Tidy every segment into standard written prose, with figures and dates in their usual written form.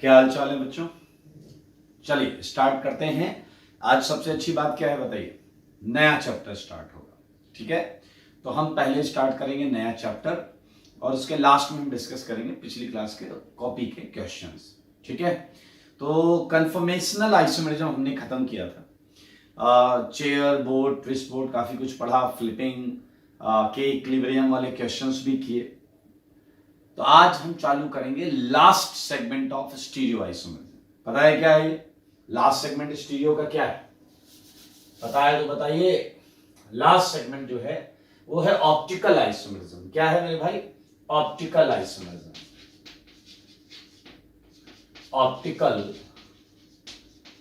क्या हाल चाल है बच्चों। चलिए स्टार्ट करते हैं। आज सबसे अच्छी बात क्या है बताइए, नया चैप्टर स्टार्ट होगा। ठीक है, तो हम पहले स्टार्ट करेंगे नया चैप्टर और उसके लास्ट में हम डिस्कस करेंगे पिछली क्लास के कॉपी के क्वेश्चंस। ठीक है, तो कन्फॉर्मेशनल आइसोमेरिज्म हमने खत्म किया था। चेयर बोर्ड, ट्विस्ट बोर्ड, काफी कुछ पढ़ा, फ्लिपिंग के इक्विलिब्रियम वाले क्वेश्चंस भी किए। तो आज हम चालू करेंगे last segment of stereo isomerism. पता है क्या है ये लास्ट सेगमेंट स्टीरियो का क्या है? पता है तो बताइए। लास्ट सेगमेंट जो है वो है ऑप्टिकल आइसोमेरिज्म। क्या है मेरे भाई? Optical isomerism. ऑप्टिकल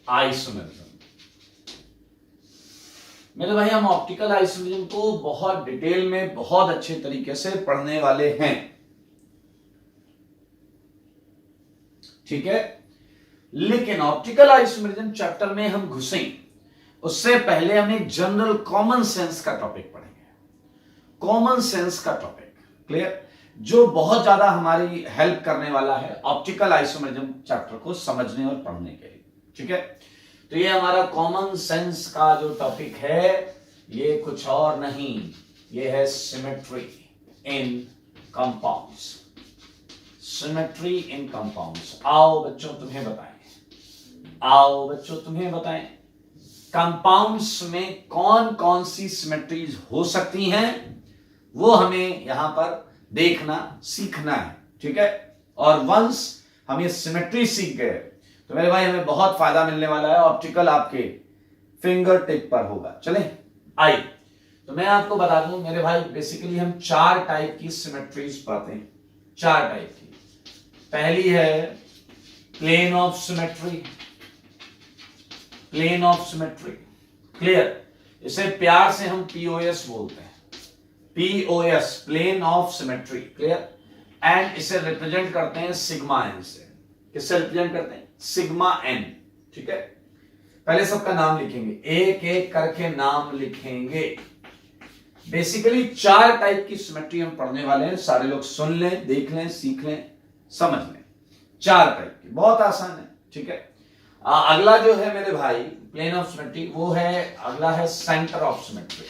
आइसोमेरिज्म मेरे भाई, हम ऑप्टिकल आइसोमेरिज्म को बहुत डिटेल में, बहुत अच्छे तरीके से पढ़ने वाले हैं। ठीक है, लेकिन ऑप्टिकल आइसोमेरिज्म चैप्टर में हम घुसें उससे पहले हम एक जनरल कॉमन सेंस का टॉपिक पढ़ेंगे। कॉमन सेंस का टॉपिक क्लियर, जो बहुत ज्यादा हमारी हेल्प करने वाला है ऑप्टिकल आइसोमेरिज्म चैप्टर को समझने और पढ़ने के लिए। ठीक है, तो ये हमारा कॉमन सेंस का जो टॉपिक है ये कुछ और नहीं, ये है सिमेट्री इन कंपाउंड्स। सिमेट्री इन कंपाउंड्स। आओ बच्चों तुम्हें बताएं, कंपाउंड्स में कौन कौन सी सिमेट्रीज हो सकती हैं वो हमें यहां पर देखना सीखना है। ठीक है, और वंस हम ये सिमेट्री सीख गए तो मेरे भाई हमें बहुत फायदा मिलने वाला है। ऑप्टिकल आपके फिंगर टिप पर होगा। चले आइए, तो मैं आपको बता दूं मेरे भाई, बेसिकली हम 4 टाइप की सिमेट्रीज पढ़ते हैं। 4 टाइप की। पहली है plane of symmetry. Plane of symmetry clear, इसे प्यार से हम पीओएस बोलते हैं। POS, plane of symmetry clear. And इसे रिप्रेजेंट करते हैं सिग्मा एन से। किससे रिप्रेजेंट करते हैं? Sigma N. ठीक है, पहले सबका नाम लिखेंगे, एक एक करके नाम लिखेंगे। बेसिकली 4 टाइप की सिमेट्री हम पढ़ने वाले हैं। सारे लोग सुन लें, देख लें, सीख लें, समझ लें। 4 टाइप की, बहुत आसान है। ठीक है, अगला जो है मेरे भाई प्लेन ऑफ सिमेट्री, वो है, अगला है centre of symmetry.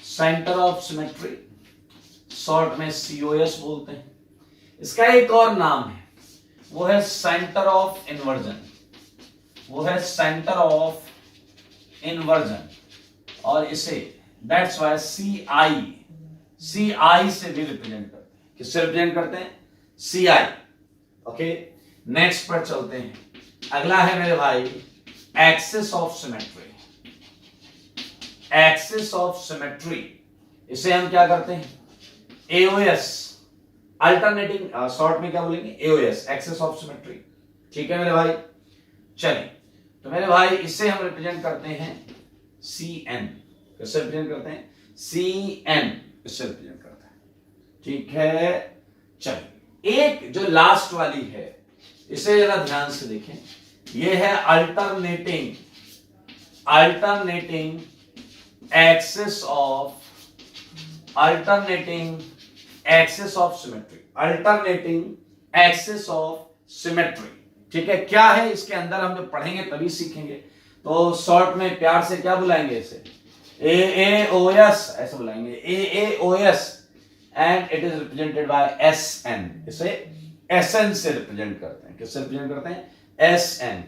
Centre of symmetry short में सीओएस बोलते हैं। इसका एक और नाम है, वो है सेंटर ऑफ इन्वर्जन। वो है सेंटर ऑफ इन्वर्जन, और इसे दैट्स वाई सीआई से भी रिप्रेजेंट करते हैं। किससे रिप्रेजेंट करते हैं? सीआई। ओके, नेक्स्ट पर चलते हैं। अगला है मेरे भाई axis of symmetry. Axis of symmetry, इसे हम क्या करते हैं? एओएस, अल्टरनेटिंग, शॉर्ट में क्या बोलेंगे? AOS, axis of symmetry. ठीक है मेरे भाई, चलिए, तो मेरे भाई इसे हम रिप्रेजेंट करते हैं सीएन। किससे रिप्रेजेंट करते हैं? सीएन, इससे रिप्रेजेंट करते हैं। ठीक है, चलिए, एक जो लास्ट वाली है इसे जरा ध्यान से देखें। यह है alternating axis of symmetry. Alternating axis of symmetry. ठीक है, क्या है इसके अंदर हम जब पढ़ेंगे तभी सीखेंगे। तो शॉर्ट में प्यार से क्या बुलाएंगे इसे? एओएस ऐसे बुलाएंगे, AOS, and it is represented by SN. इसे एसएन से रिप्रेजेंट करते हैं। किससे रिप्रेजेंट करते हैं? एसएन।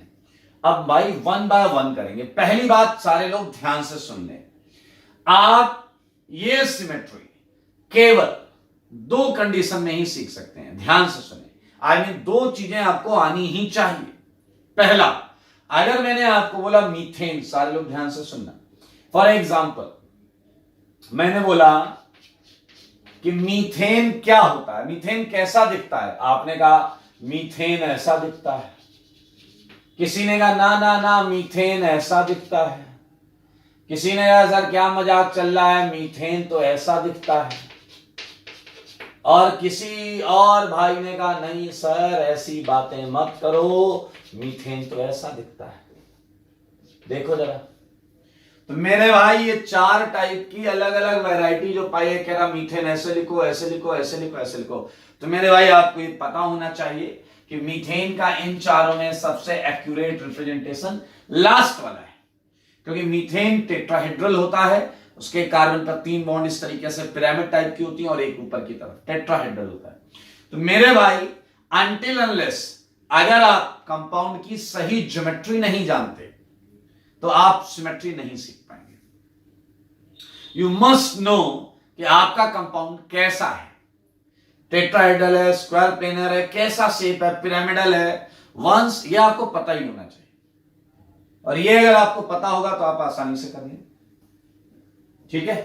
अब भाई 1 बाय 1 करेंगे। पहली बात सारे लोग ध्यान से सुन लें, आप ये सिमेट्री केवल 2 कंडीशन में ही सीख सकते हैं। ध्यान से सुने, आई मीन 2 चीजें आपको आनी ही चाहिए। पहला, अगर मैंने आपको बोला मीथेन, सारे लोग ध्यान से सुनना। फॉर एग्जाम्पल मैंने बोला कि मीथेन क्या होता है, मीथेन कैसा दिखता है? आपने कहा मीथेन ऐसा दिखता है। किसी ने कहा ना ना ना मीथेन ऐसा दिखता है। किसी ने कहा सर क्या मजाक चल रहा है, मीथेन तो ऐसा दिखता है। और किसी और भाई ने कहा नहीं सर ऐसी बातें मत करो, मीथेन तो ऐसा दिखता है। देखो जरा, तो मेरे भाई ये 4 टाइप की अलग अलग वैरायटी जो पाई है, कह रहा मीथेन ऐसे लिखो, ऐसे लिखो, ऐसे लिखो, ऐसे लिखो। तो मेरे भाई आपको ये पता होना चाहिए कि मीथेन का इन चारों में सबसे एक्यूरेट रिप्रेजेंटेशन लास्ट वाला है, क्योंकि मीथेन टेट्राहेड्रल होता है, उसके कार्बन पर 3 बॉन्ड इस तरीके से पिरामिड टाइप की होती है और एक ऊपर की तरफ टेट्राहेड्रल होता है। तो मेरे भाई अनटिल अनलेस अगर आप कंपाउंड की सही ज्योमेट्री नहीं जानते तो आप सिमेट्री नहीं सीख पाएंगे। यू मस्ट नो कि आपका कंपाउंड कैसा है, टेट्राहेड्रल है, स्क्वायर प्लेनर है, कैसा शेप है, पिरामिडल है, वंस ये आपको पता ही होना चाहिए। और ये अगर आपको पता होगा तो आप आसानी से करेंगे। ठीक है,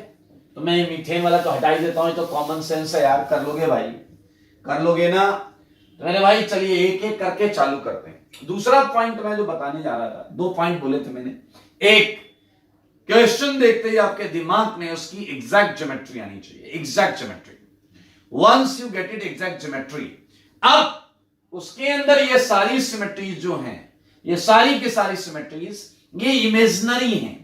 तो मैं मीथेन वाला तो हटा ही देता हूं, तो कॉमन सेंस है यार, कर लोगे भाई, कर लोगे ना। तो मेरे भाई चलिए एक एक करके चालू करते हैं। दूसरा पॉइंट मैं जो बताने जा रहा था, 2 पॉइंट बोले थे मैंने। एक, क्वेश्चन देखते ही आपके दिमाग में उसकी एग्जैक्ट ज्योमेट्री आनी चाहिए, exact geometry. Once you get it exact geometry, अब उसके अंदर ये सारी सिमेट्रीज जो हैं, ये सारी की सारी सिमेट्रीज ये इमेजिनरी हैं।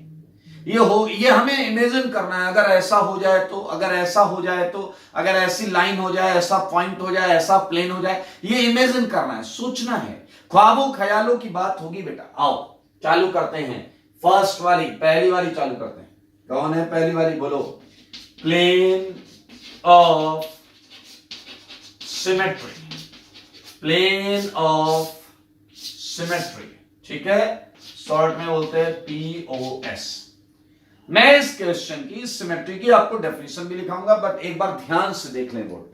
ये हमें इमेजिन करना है, अगर ऐसा हो जाए तो, अगर ऐसा हो जाए तो, अगर ऐसी लाइन हो जाए, ऐसा पॉइंट हो जाए, ऐसा प्लेन हो जाए, ये इमेजिन करना है, सोचना है, ख्वाबों ख्यालों की बात होगी बेटा। आओ चालू करते हैं, फर्स्ट वाली, पहली वाली चालू करते हैं। कौन है पहली वाली, बोलो। Plane of symmetry, plane of symmetry, ठीक है, शॉर्ट में बोलते हैं POS। मैं इस क्वेश्चन की सिमेट्री की आपको डेफिनेशन भी लिखाऊंगा, बट एक बार ध्यान से देख लें बोर्ड।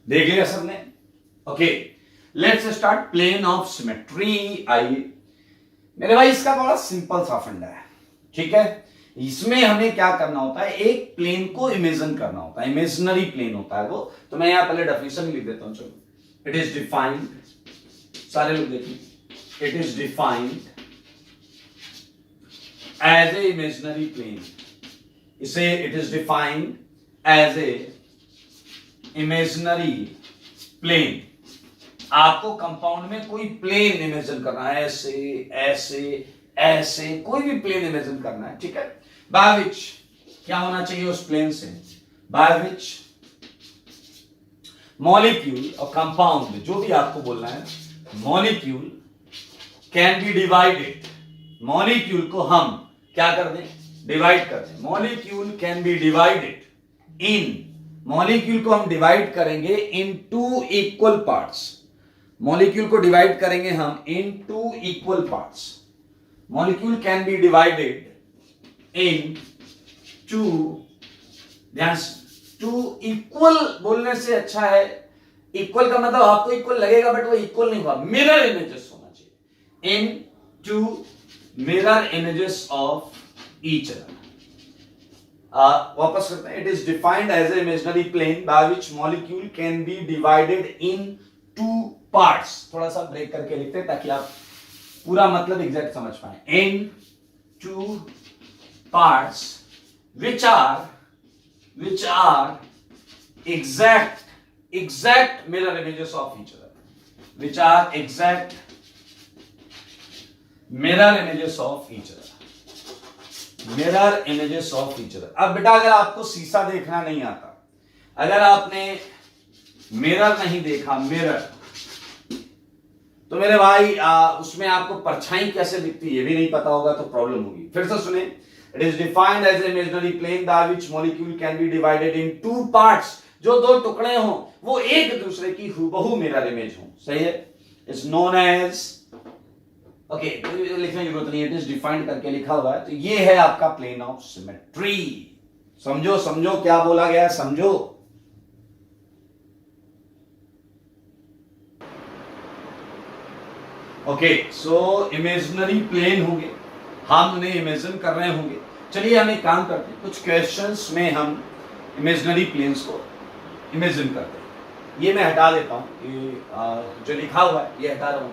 देख लिया सबने? Okay, let's start. Plane of symmetry. आइए मेरे भाई, इसका बड़ा सिंपल सा फंडा है, ठीक है। इसमें हमें क्या करना होता है, एक प्लेन को इमेजिन करना होता है, इमेजिनरी प्लेन होता है वो। तो मैं यहां पहले डेफिनेशन लिख देता हूं, चलो। इट इज डिफाइंड, सारे लोग देखिए, it is defined as a imaginary plane. इसे it is defined as a imaginary plane. आपको कंपाउंड में कोई प्लेन इमेजिन करना है, ऐसे ऐसे ऐसे, कोई भी प्लेन इमेजिन करना है, ठीक है। बाय विच क्या होना चाहिए उस प्लेन से, बाय विच मॉलिक्यूल और कंपाउंड, जो भी आपको बोलना है, molecule can be divided. Molecule को हम क्या कर दें, डिवाइड कर दें। Molecule can be divided in, molecule को हम डिवाइड करेंगे इन 2 इक्वल पार्ट्स। मॉलिक्यूल को डिवाइड करेंगे हम इन 2 equal parts. Molecule can be divided in 2, ध्यान से, 2 इक्वल बोलने से अच्छा है, इक्वल का मतलब आपको इक्वल लगेगा बट वो इक्वल नहीं हुआ, मिरर इमेजेस होना चाहिए, in 2 mirror images of each other. वापस करते हैं। It is defined as a imaginary plane by which molecule can be divided in 2 parts. थोड़ा सा ब्रेक करके लिखते हैं ताकि आप पूरा मतलब एग्जैक्ट समझ पाए। इन 2 parts which are exact mirror images of each other, which are exact mirror images of each other, mirror images of each other। अब बेटा अगर आपको शीशा देखना नहीं आता, अगर आपने मिरर नहीं देखा, मिरर, तो मेरे भाई उसमें आपको परछाई कैसे दिखती है ये भी नहीं पता होगा तो प्रॉब्लम होगी। फिर से सुने। It is defined as an imaginary plane by which molecule can be divided in 2 parts। जो 2 टुकड़े हों वो एक दूसरे की हूबहू मिरर इमेज हों, सही है। It's known as, ओके लिखने की जरूरत नहीं है, it is defined करके लिखा हुआ है। तो ये है आपका प्लेन ऑफ सिमेट्री। समझो समझो क्या बोला गया, समझो। ओके, सो इमेजिनरी प्लेन होंगे, हम उन्हें इमेजिन कर रहे होंगे। चलिए हम एक काम करते हैं, कुछ क्वेश्चंस में हम इमेजिनरी प्लेन्स को इमेजिन करते हैं। ये मैं हटा देता हूं, ये जो लिखा हुआ है ये हटा रहा हूं।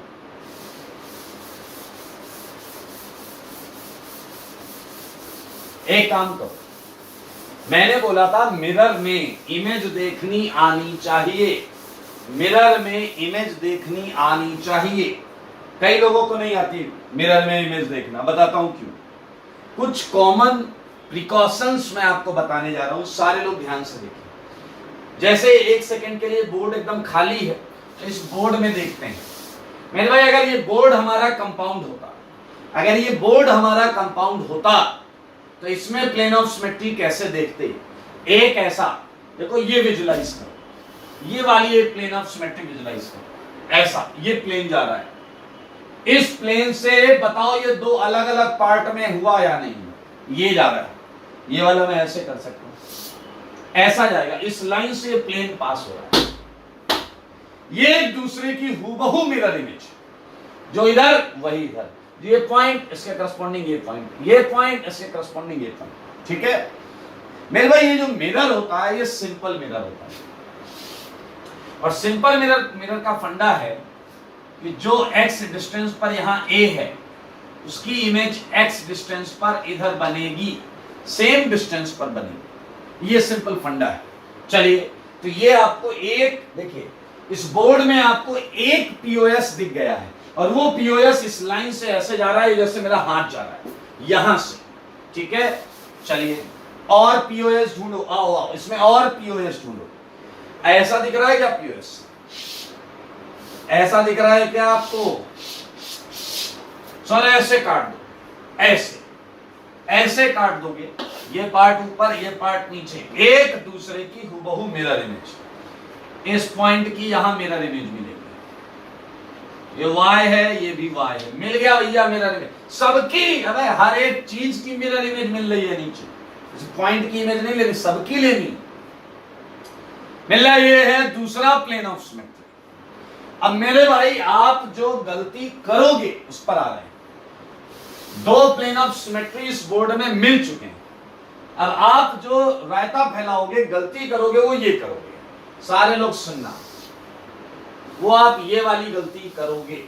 एक काम करो, मैंने बोला था मिरर में इमेज देखनी आनी चाहिए, मिरर में इमेज देखनी आनी चाहिए। कई लोगों को नहीं आती मिरर में इमेज देखना, बताता हूं क्यों। कुछ कॉमन प्रिकॉशंस मैं आपको बताने जा रहा हूं, सारे लोग ध्यान से देखिए। जैसे एक सेकंड के लिए बोर्ड एकदम खाली है, तो इस बोर्ड में देखते हैं। मेरे भाई अगर ये बोर्ड हमारा कंपाउंड होता, अगर ये बोर्ड हमारा कंपाउंड होता तो इसमें प्लेन ऑफ सिमेट्री कैसे देखते? एक ऐसा देखो, ये विजुलाइज करो, ये वाली एक प्लेन ऑफ सिमेट्री विजुलाइज करो। ऐसा ये प्लेन जा रहा है, इस प्लेन से बताओ ये दो अलग अलग पार्ट में हुआ या नहीं? ये जा रहा है, ये वाला मैं ऐसे कर सकता हूं, ऐसा जाएगा, इस लाइन से प्लेन पास हो रहा है। ये एक दूसरे की हूबहू मिरर इमेज, जो इधर वही इधर, ये पॉइंट इसके करस्पॉन्डिंग ये पॉइंट, ये पॉइंट इसके करस्पॉन्डिंग ये पॉइंट। ठीक है मेरे भाई, ये जो मिरर होता है ये सिंपल मिरर होता है, और सिंपल मिरर का फंडा है कि जो x डिस्टेंस पर यहां a है उसकी इमेज x डिस्टेंस पर इधर बनेगी, सेम डिस्टेंस पर बनेगी। ये सिंपल फंडा है। चलिए, तो ये आपको एक देखिए, इस बोर्ड में आपको एक पीओएस दिख गया है, और वो पीओएस इस लाइन से ऐसे जा रहा है जैसे मेरा हाथ जा रहा है यहां से। ठीक है, चलिए और पीओएस ढूंढो, आओ आओ इसमें और पीओएस ढूंढो। ऐसा दिख रहा है क्या पीओएस? ऐसा दिख रहा है क्या आपको? सर ऐसे काट दो, ऐसे ऐसे काट दोगे, ये पार्ट ऊपर ये पार्ट नीचे, एक दूसरे की हूबहू मिरर इमेज। इस पॉइंट की यहां मिरर इमेज मिलेगी, ये y है ये भी y है, मिल गया भैया मिरर इमेज सबकी। अबे हर एक चीज की मिरर इमेज मिल रही है नीचे, इस पॉइंट की इमेज नहीं लेनी, सबकी लेनी मिल रहा है। ये है दूसरा प्लेन ऑफ सिमेट्री। अब मेरे भाई आप जो गलती करोगे उस पर आ रहे हैं। दो प्लेन ऑफ सिमेट्री इस बोर्ड में मिल चुके हैं, अब आप जो रायता फैलाओगे, गलती करोगे, वो ये करोगे। सारे लोग सुनना, वो आप ये वाली गलती करोगे।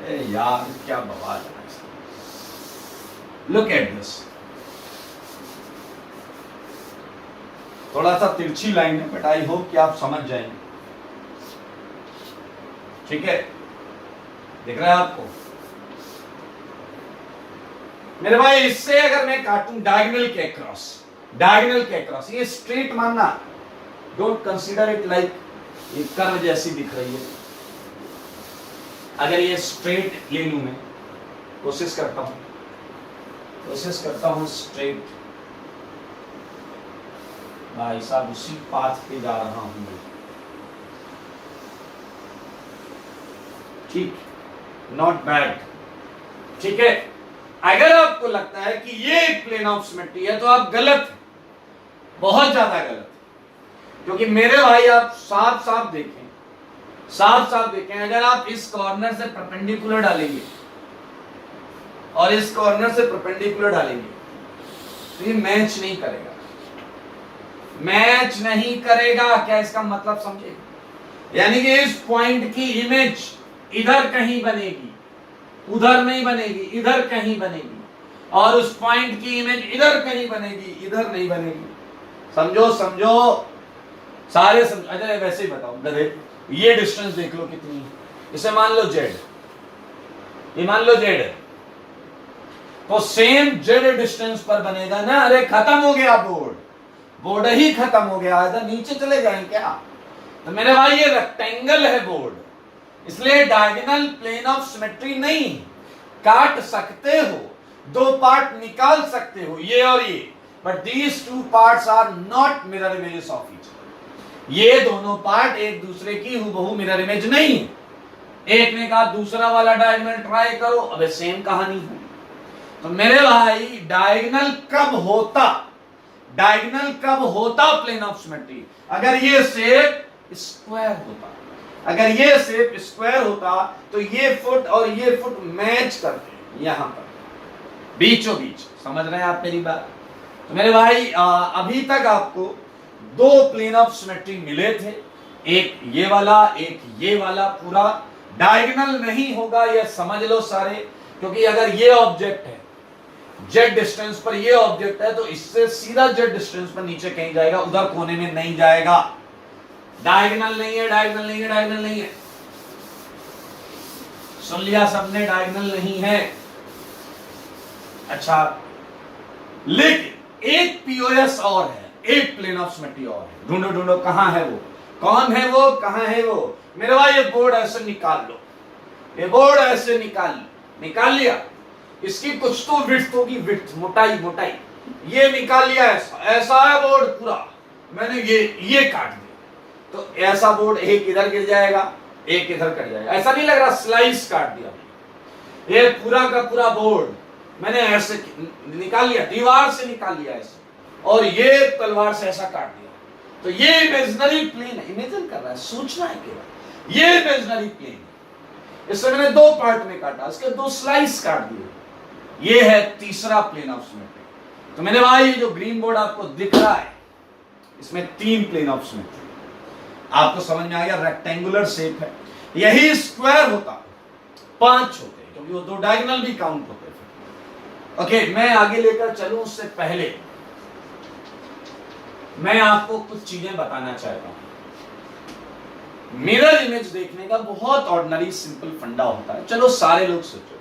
ए यार क्या बवाल है। लुक एट दिस, थोड़ा सा तिरछी लाइन है बट आई होप कि आप समझ जाएंगे। ठीक है, दिख रहा है आपको मेरे भाई? इससे अगर मैं काटूं डायगोनल के क्रॉस, डायगोनल के क्रॉस, ये स्ट्रेट मानना, डोंट कंसीडर इट लाइक ये कर्व जैसी दिख रही है। अगर ये स्ट्रेट ले लूं, मैं कोशिश करता हूं स्ट्रेट, भाई साहब उसी पाथ पे जा रहा हूं। ठीक, नॉट बैड। ठीक है, अगर आपको लगता है कि ये एक प्लेन ऑफ सिमेट्री है तो आप गलत हैं, बहुत ज्यादा गलत है। क्योंकि मेरे भाई आप साफ साफ देखें, अगर आप इस कॉर्नर से परपेंडिकुलर डालेंगे और इस कॉर्नर से परपेंडिकुलर डालेंगे तो ये मैच नहीं करेगा। क्या इसका मतलब समझे? यानी कि इस पॉइंट की इमेज इधर कहीं बनेगी, उधर नहीं बनेगी, इधर कहीं बनेगी, और उस पॉइंट की इमेज इधर कहीं बनेगी, इधर नहीं बनेगी। समझो सारे समझो। अच्छा वैसे ही बताओ गधे, ये डिस्टेंस देख लो कितनी है, इसे मान लो z, ये मान लो z है, तो सेम z डिस्टेंस पर बनेगा ना। अरे खत्म हो गया बोर्ड ही खत्म हो गया, इधर नीचे चले जाए क्या? तो मेरे भाई ये रेक्टेंगल है बोर्ड, इसलिए डायगोनल प्लेन ऑफ सिमेट्री नहीं। काट सकते हो, दो पार्ट निकाल सकते हो, ये और ये, but these two parts are not mirror images of each other. ये दोनों पार्ट एक दूसरे की हूबहू मिरर इमेज नहीं है। एक ने कहा दूसरा वाला डायगोनल ट्राई करो, अबे सेम कहानी है। तो मेरे भाई डायगोनल कब होता प्लेन ऑफ सिमेट्री? अगर ये शेप स्क्वायर होता, तो ये फुट और ये फुट मैच करते यहां पर बीचों बीच। समझ रहे हैं आप मेरी बात? तो मेरे भाई अभी तक आपको दो प्लेन ऑफ सिमेट्री मिले थे, एक ये वाला एक ये वाला। पूरा डायगोनल नहीं होगा ये समझ लो सारे, क्योंकि अगर ये ऑब्जेक्ट है जेड डिस्टेंस पर, ये ऑब्जेक्ट है, तो इससे सीधा जेड डिस्टेंस पर नीचे कहीं जाएगा, उधर कोने में नहीं जाएगा। डायगोनल नहीं है, डायगोनल नहीं है, डायगोनल नहीं है। सुन लिया सबने, डायगोनल नहीं है। अच्छा, लेकिन एक पीओएस और है, एक प्लेन ऑफ सिमेट्री और है। ढूंढो ढूंढो, कहां है वो, कौन है वो, कहां है वो? मेरे भाई ये बोर्ड ऐसे निकाल लो, ये बोर्ड ऐसे निकाल लिया। इसकी कुछ तो विड्थ होगी, विड्थ, मोटाई, मोटाई, ये निकाल लिया। ऐसा है बोर्ड पूरा, मैंने ये काट दिया, तो ऐसा बोर्ड एक इधर गिर जाएगा, एक इधर कट जाएगा। ऐसा नहीं लग रहा स्लाइस काट दिया। ये पूरा का पूरा बोर्ड मैंने ऐसे निकाल लिया, दीवार से निकाल लिया ऐसे, और ये तलवार से ऐसा काट दिया। तो ये इमेजिनरी प्लेन है, इमेजिन कर रहा है, सोचना है केवल, ये इमेजिनरी प्लेन है। इससे मैंने दो पार्ट में काटा, इसके दो स्लाइस काट दिए। ये है तीसरा प्लेन ऑफ सिमेट्री। तो मैंने भाई जो ग्रीन बोर्ड आपको दिख रहा है, इसमें 3 प्लेन ऑफ सिमेट्री। आपको समझ में आ गया, रेक्टेंगुलर शेप है। यही स्क्वायर होता 5 होते हैं, क्योंकि वो 2 डायगोनल भी काउंट होते हैं। ओके, मैं आगे लेकर चलूं उससे पहले मैं आपको कुछ चीजें बताना चाहता हूं। मिरर इमेज देखने का बहुत ऑर्डिनरी सिंपल फंडा होता है। चलो सारे लोग सोचो,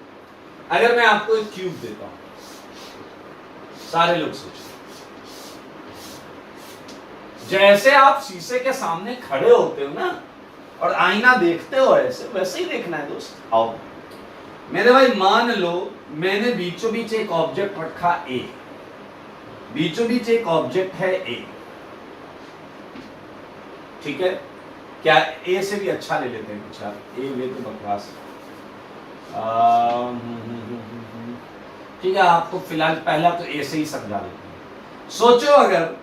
अगर मैं आपको एक क्यूब देता हूं, सारे लोग सोचो, जैसे आप शीशे के सामने खड़े होते हो ना और आईना देखते हो, ऐसे वैसे ही देखना है दोस्त। आओ मेरे भाई, मान लो मैंने बीचों बीच एक ऑब्जेक्ट रखा ए, बीचों बीच एक ऑब्जेक्ट है ए, ठीक है? क्या ए से भी अच्छा ले लेते हैं? अच्छा, ए वे तो बकवास। ठीक है, आपको फिलहाल पहला तो ए से ही समझा लेते हैं। सोचो अगर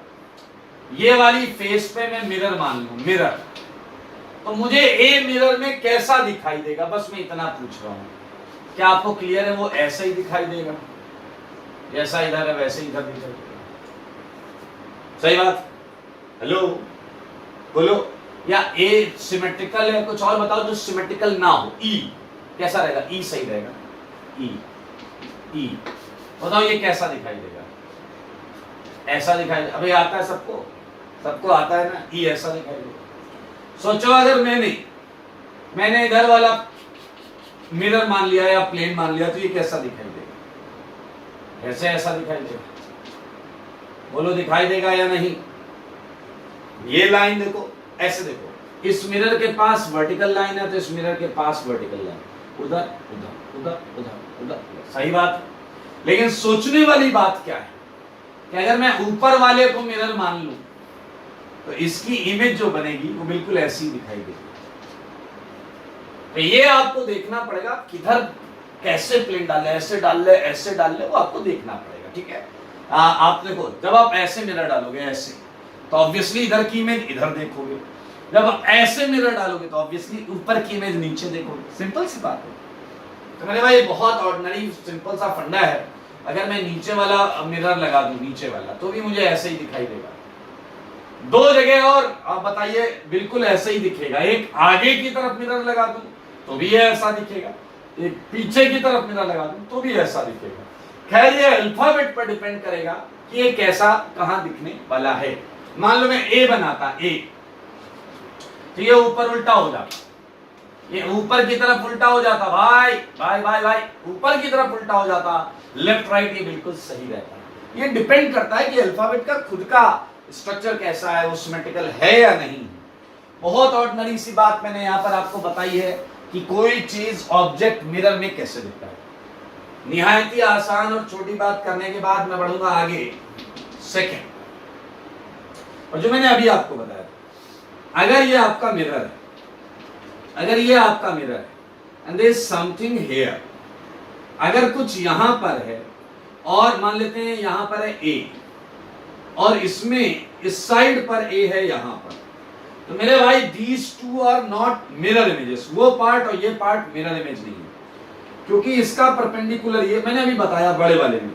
ये वाली फेस पे मैं मिरर मान लूं, मिरर, तो मुझे ए मिरर में कैसा दिखाई देगा? बस मैं इतना पूछ रहा हूं। क्या आपको क्लियर है? वो ऐसा ही दिखाई देगा, जैसा इधर है वैसे इधर दिखाई देगा। सही बात? हेलो, बोलो। या ए सिमेट्रिकल है? कुछ और बताओ जो सिमेट्रिकल ना हो। ई कैसा रहेगा? ई सही रहेगा। ई बताओ ये कैसा दिखाई देगा? ऐसा दिखाई दे। अबे आता है सबको, सबको आता है ना, ई ऐसा दिखाई देगा। सोचो अगर मैंने इधर वाला मिरर मान लिया या प्लेन मान लिया, तो ये कैसा दिखाई देगा? ऐसे ऐसा दिखाई देगा। बोलो दिखाई देगा या नहीं? ये लाइन देखो, ऐसे देखो, इस मिरर के पास वर्टिकल लाइन है, तो इस मिरर के पास वर्टिकल लाइन, उधर उधर उधर उधर उधर। सही बात। लेकिन सोचने वाली बात क्या है कि अगर मैं ऊपर वाले को मिरर मान लूं, तो इसकी इमेज जो बनेगी वो बिल्कुल ऐसी दिखाई देगी। तो ये आपको देखना पड़ेगा किधर कैसे प्लेन डाले, ऐसे डाल ले, ऐसे डाल ले, वो आपको देखना पड़ेगा। ठीक है? आप देखो, जब आप ऐसे मिरर डालोगे ऐसे, तो ऑब्वियसली इधर की इमेज इधर देखोगे। जब आप ऐसे मिरर डालोगे तो ऑब्वियसली ऊपर की इमेज नीचे देखोगे। सिंपल सी बात है। तो मैंने भाई बहुत ऑर्डिनरी सिंपल सा फंडा है। अगर मैं नीचे वाला मिरर लगा दूं, नीचे वाला, तो भी मुझे ऐसे ही दिखाई देगा। 2 जगह और आप बताइए, बिल्कुल ऐसे ही दिखेगा। एक आगे की तरफ मिरर लगा दूं तो भी ऐसा दिखेगा, एक पीछे की तरफ मिरर लगा दूं तो भी ऐसा दिखेगा। खैर, ये अल्फाबेट पर डिपेंड करेगा कि ये कैसा कहां दिखने वाला है। मान लो मैं ए बनाता, ए, तो ये ऊपर उल्टा हो जाता, ये ऊपर की तरफ उल्टा हो जाता, भाई भाई भाई भाई, ऊपर की तरफ उल्टा हो जाता, लेफ्ट राइट ये बिल्कुल सही रहता। ये डिपेंड करता है कि अल्फाबेट का खुद का स्ट्रक्चर कैसा है, वो सिमेट्रिकल है या नहीं। बहुत ऑर्डिनरी सी बात मैंने यहां पर आपको बताई है कि कोई चीज ऑब्जेक्ट मिरर में कैसे दिखता है। निहायत ही आसान और छोटी बात करने के बाद मैं बढ़ूंगा आगे। सेकंड, और जो मैंने अभी आपको बताया, अगर ये आपका मिरर है, अगर ये आपका मिरर है and there is something here, अगर कुछ यहां पर है और मान लेते हैं यहां पर है ए, और इसमें इस साइड पर ए है यहां पर, तो मेरे भाई these two are not mirror images. वो पार्ट और ये पार्ट मिरर इमेज नहीं है, क्योंकि इसका परपेंडिकुलर ये मैंने अभी बताया बड़े वाले में,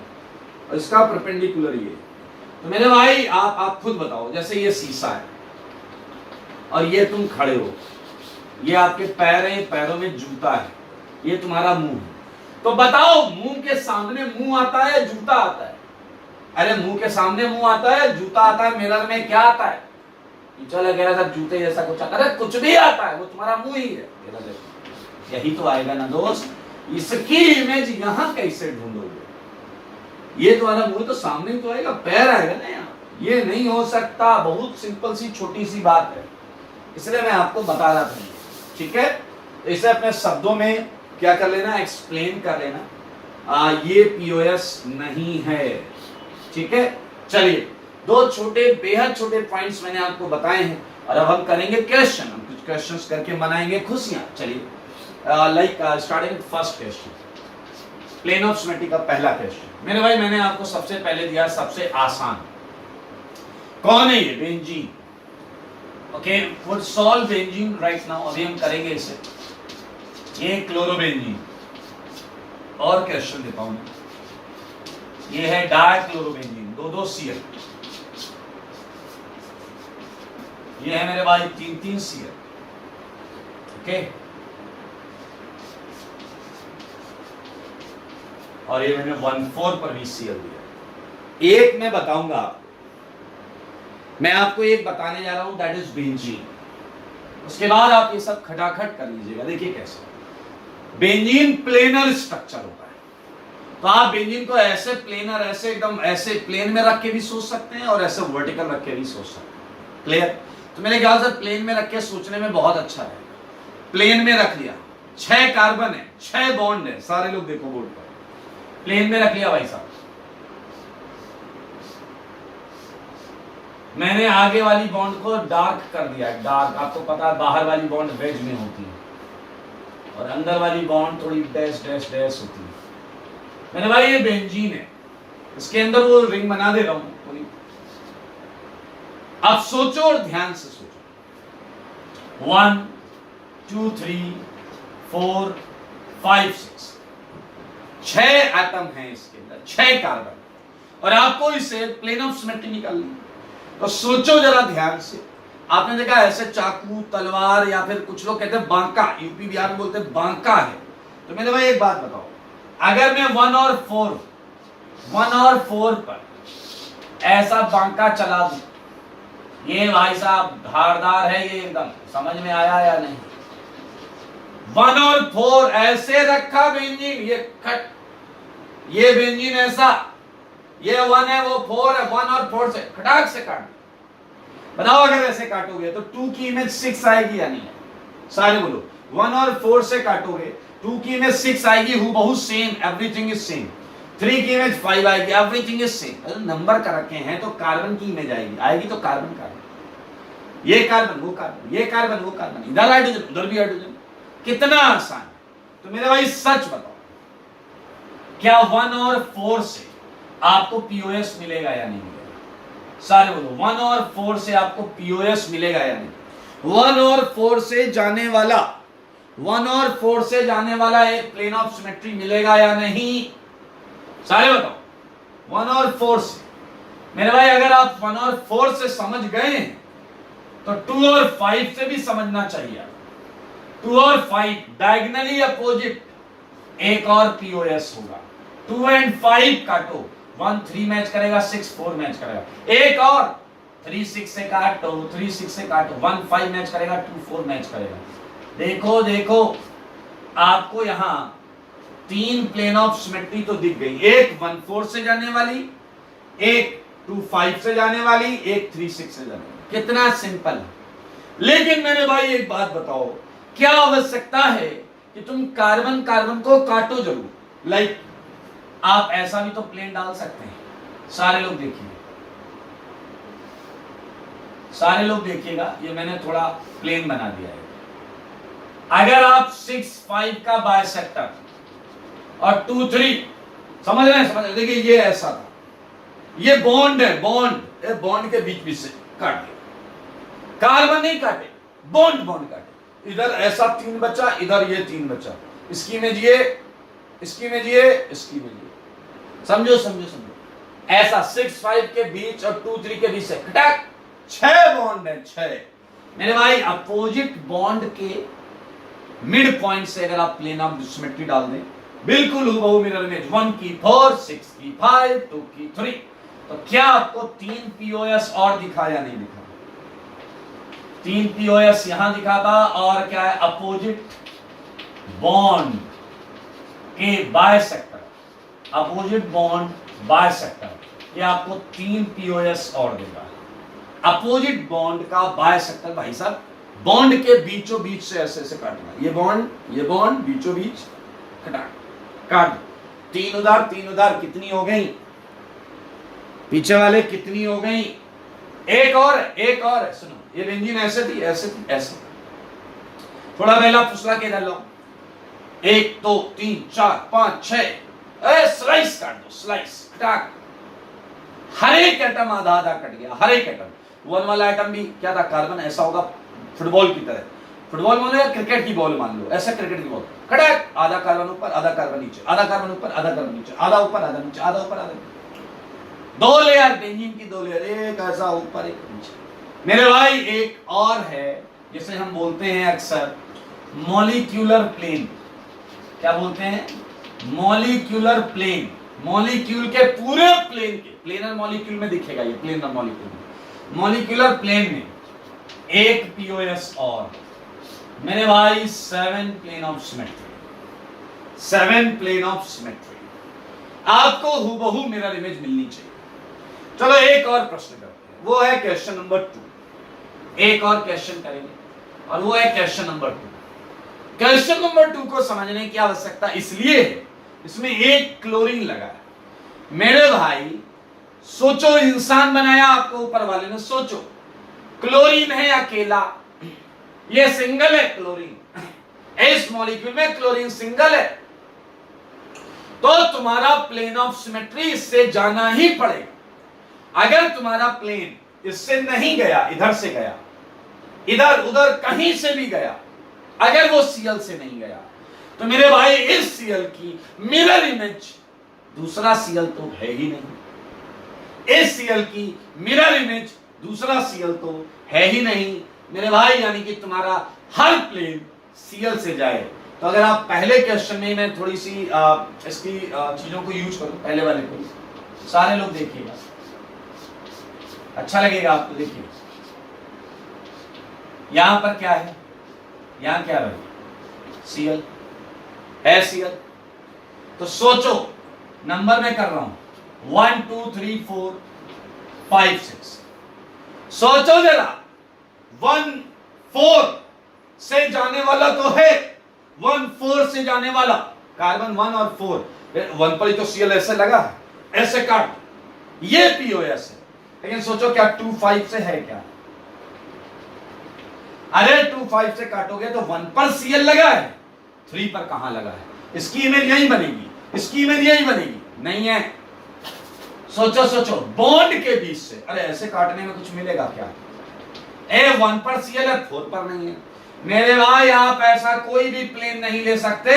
और इसका परपेंडिकुलर ये। तो मेरे भाई आप खुद बताओ, जैसे ये शीशा है और ये तुम खड़े हो, ये आपके पैर हैं, पैरों में जूता है, ये तुम्हारा मुंह है, तो बताओ मुंह के सामने मुंह आता है या जूता आता है? अरे मुंह के सामने मुंह आता है, जूता आता है, मिरर में क्या आता है? चला कह रहा था जूते जैसा कुछ आता, अरे कुछ भी आता है, वो तुम्हारा मुंह ही है। यही तो आएगा ना दोस्त, इसकी इमेज यहां कैसे ढूंढोगे? ये तुम्हारा मुंह तो सामने ही तो आएगा, पैर आएगा ना यहाँ, ये नहीं हो सकता। बहुत सिंपल सी छोटी सी बात है, इसलिए मैं आपको बता रहा था। ठीक है, तो इसे अपने शब्दों में क्या कर लेना, एक्सप्लेन कर लेना। ये पीओएस नहीं है। ठीक है, चलिए दो छोटे बेहद छोटे पॉइंट्स मैंने आपको बताए हैं, और अब हम करेंगे क्वेश्चन। हम कुछ क्वेश्चंस करके मनाएंगे खुशियां। चलिए like starting first question, plane of symmetry का पहला क्वेश्चन। मेरे भाई मैंने आपको सबसे पहले दिया सबसे आसान, कौन है ये? Benzene. Okay, would solve benzene right now. अभी हम करेंगे इसे, ये क्लोरोबेंजीन। और क्वेश्चन देता हूं, ये है डाइक्लोरोबेंजीन, दो सीएल। ये है मेरे भाई 3 सीएल। ओके, और ये मैंने 1,4 पर भी सीएल दिया। एक मैं बताऊंगा आपको, मैं आपको एक बताने जा रहा हूं, दैट इज बेंजीन। उसके बाद आप ये सब खटाखट कर लीजिएगा। देखिए कैसे बेंजीन प्लेनर स्ट्रक्चर होता है, तो आप बेंजीन को ऐसे प्लेनर, ऐसे एकदम ऐसे प्लेन में रख के भी सोच सकते हैं और ऐसे वर्टिकल रख के भी सोच सकते हैं। क्लियर? तो मेरे ख्याल से प्लेन में रख के सोचने में बहुत अच्छा है। प्लेन में रख लिया, 6 कार्बन है, 6 बॉन्ड है, सारे लोग देखो बोर्ड पर, प्लेन में रख लिया भाई साहब। मैंने आगे वाली बॉन्ड को डार्क कर दिया, डार्क। आपको पता है बाहर वाली बॉन्ड वेज में होती है और अंदर वाली बॉन्ड थोड़ी डैश डैश डैश होती है। मैंने भाई ये बेंजीन है, इसके अंदर वो रिंग बना दे रहा हूं। अब सोचो और ध्यान से सोचो। 1 2 3 4 5 6 6 एटम हैं इसके अंदर, 6 कार्बन, और आपको इसे प्लेन ऑफ सिमेट्री निकालनी है। तो सोचो जरा ध्यान से। आपने देखा ऐसे चाकू, तलवार, या फिर कुछ लोग कहते हैं बांका, यूपी बिहार में बोलते हैं बांका है। तो मेरे भाई एक बात बताओ, अगर मैं 1 और 4 पर ऐसा बांका चला दूं, ये भाई साहब धारदार है, ये एकदम समझ में आया या नहीं? 1 और 4 ऐसे रखा बेंजीन, ये कट, ये बेंजीन ऐसा, ये 1 है वो 4 है, 1 और 4 से खटाक से काट। बताओ अगर ऐसे काटोगे तो 2 की इमेज 6 आएगी या नहीं? सारे बोलो। 1 और 4 से काटोगे 2 की इमेज 6 आएगी, हूबहू सेम, एवरीथिंग इज सेम। 3 की इमेज 5 आएगी, एवरीथिंग इज सेम। नंबर का रखे हैं तो कार्बन की इमेज आएगी तो कार्बन कार्बन, ये कार्बन वो कार्बन, ये कार्बन वो कार्बन, इधर हाइड्रोजन उधर भी हाइड्रोजन। कितना आसान है। तो मेरे भाई सच बताओ, क्या 1 और 4 से आपको पीओएस मिलेगा या नहीं मिलेगा? सारे बोलो। 1 और 4 से आपको पीओएस मिलेगा या नहीं? 1 और 4 से जाने वाला, 1 और 4 से जाने वाला एक प्लेन ऑफ सिमेट्री मिलेगा या नहीं? सारे बताओ। 1 और 4 से। मेरे भाई अगर आप 1 और 4 से समझ गए तो 2 और 5 से भी समझना चाहिए। 2 और 5 डायगोनली अपोजिट, एक और पीओएस होगा। 2 एंड 5 काटो, 1 3 मैच करेगा, 6 4 मैच करेगा। एक और 3 6 से काटो, 3 6 से काटो, 1 5 मैच करेगा, 2 4 मैच करेगा। देखो देखो, आपको यहां 3 प्लेन ऑफ सिमेट्री तो दिख गई। एक 1 4 से जाने वाली, एक 2 5 से जाने वाली, एक 3 6 से जाने वाली। कितना सिंपल है। लेकिन मेरे भाई एक बात बताओ, क्या आवश्यकता है कि तुम कार्बन कार्बन को काटो जरूर? लाइक आप ऐसा भी तो प्लेन डाल सकते हैं। सारे लोग देखिए, सारे लोग देखिएगा, ये मैंने थोड़ा प्लेन बना दिया है। अगर आप 6 5 का बाइसेक्टर और 2 3, समझ रहे हैं? समझ रहे? देखिए ये ऐसा था, ये बॉन्ड है, बॉन्ड के बीच बीच से काट दिया। कार्बन नहीं काटे, बॉन्ड काटे। इधर ऐसा 3 बचा, इधर ये 3 बचा, इसकी इमेज ये, इसकी इमेज ये, इसकी इमेज ये। समझो समझो समझो, ऐसा 6 5 के बीच और 2 3 के बीच से खटाक 6 बॉन्ड है, 6। मेरे भाई अपोजिट बॉन्ड के मिड पॉइंट से अगर आप प्लेन ऑफ सिमेट्री डाल दें, बिल्कुल हूबहू मिरर इमेज, 1 की 4, 6 की 5, 2 की 3, तो क्या आपको 3 पीओएस और दिखा या नहीं दिखा? 3 पीओएस यहां दिखा था, और क्या है, अपोजिट बॉन्ड के बायसेक्टर, अपोजिट बॉन्ड बायसेक्टर, ये आपको 3 पीओएस और देगा। अपोजिट बॉन्ड का बायसेक्टर भाई साहब, बॉन्ड के बीचों बीच से ऐसे ऐसे काटना, ये बॉन्ड बीचों बीच काट दो। 3 उधार कितनी हो गई, पीछे वाले कितनी हो गई, एक और है। सुनो, ये व्यंजन ऐसे थी, ऐसे थोड़ा पहला फुसला के डालो, 1 2 3 4 5 6, स्लाइस काट दो, स्लाइस काट, हर एक एटम आधा आधा कट गया, हर एक एटम। 1 वाला एटम भी क्या था, कार्बन, ऐसा होगा फुटबॉल की तरह, फुटबॉल मान लो या क्रिकेट की बॉल मान लो, ऐसा क्रिकेट की बॉल, कड़क, आधा कार्बन ऊपर, आधा कार्बन नीचे, आधा कार्बन ऊपर, आधा कार्बन नीचे, आधा ऊपर, आधा नीचे, आधा ऊपर, आधा नीचे, 2 लेयर, बेंजीन की 2 लेयर, एक ऐसा ऊपर एक नीचे। मेरे भाई एक और है जिसे हम बोलते हैं अक्सर मॉलिक्यूलर प्लेन। क्या बोलते हैं, मॉलिक्यूलर प्लेन। मॉलिक्यूल के पूरे प्लेन के, प्लेनर मॉलिक्यूल में दिखेगा ये, प्लेनर मॉलिक्यूल में, मॉलिक्यूलर प्लेन में एक पीओएस और। मेरे भाई 7 plane of symmetry, 7 plane of symmetry, आपको हूबहू मिरर इमेज मिलनी चाहिए। चलो एक और प्रश्न करते हैं, वो है क्वेश्चन नंबर 2। एक और क्वेश्चन करेंगे और वो है क्वेश्चन नंबर 2। क्वेश्चन नंबर 2 को समझने की आवश्यकता इसलिए है, इसमें एक क्लोरीन लगा है। मेरे भाई सोचो, इंसान बनाया आपको ऊपर वाले ने, सोचो क्लोरीन है अकेला, ये सिंगल है क्लोरीन, इस मॉलिक्यूल में क्लोरीन सिंगल है, तो तुम्हारा प्लेन ऑफ सिमेट्री इससे जाना ही पड़ेगा। अगर तुम्हारा प्लेन इससे नहीं गया, इधर से गया, इधर उधर कहीं से भी गया, अगर वो सीएल से नहीं गया, तो मेरे भाई इस सीएल की मिरर इमेज दूसरा सीएल तो है ही नहीं, इस सीएल की मिरर इमेज दूसरा सीएल तो है ही नहीं मेरे भाई, यानी कि तुम्हारा हर प्लेन सीएल से जाए। तो अगर आप पहले क्वेश्चन में, मैं थोड़ी सी इसकी चीजों को यूज करूं, पहले वाले को सारे लोग देखिएगा, अच्छा लगेगा आपको। देखिए यहां पर क्या है, यहां क्या है, सीएल है, सीएल। तो सोचो, नंबर में कर रहा हूं 1 2 3 4 5 6, सोचो जरा, 1 4 से जाने वाला तो है, 1 4 से जाने वाला, कार्बन 1 और 4, 1 पर ही तो सीएल ऐसे लगा है, ऐसे काट, ये पीओएस है। लेकिन सोचो क्या 2 5 से है क्या, अरे 2 5 से काटोगे तो 1 पर सीएल लगा है, 3 पर कहां लगा है, इसकी इमेज यही बनेगी, इसकी इमेज यही बनेगी, नहीं है। सोचो सोचो, बॉन्ड के बीच से, अरे ऐसे काटने में कुछ मिलेगा क्या, 1 पर सीएल है, 4 पर नहीं है। मेरे भाई आप ऐसा कोई भी प्लेन नहीं ले सकते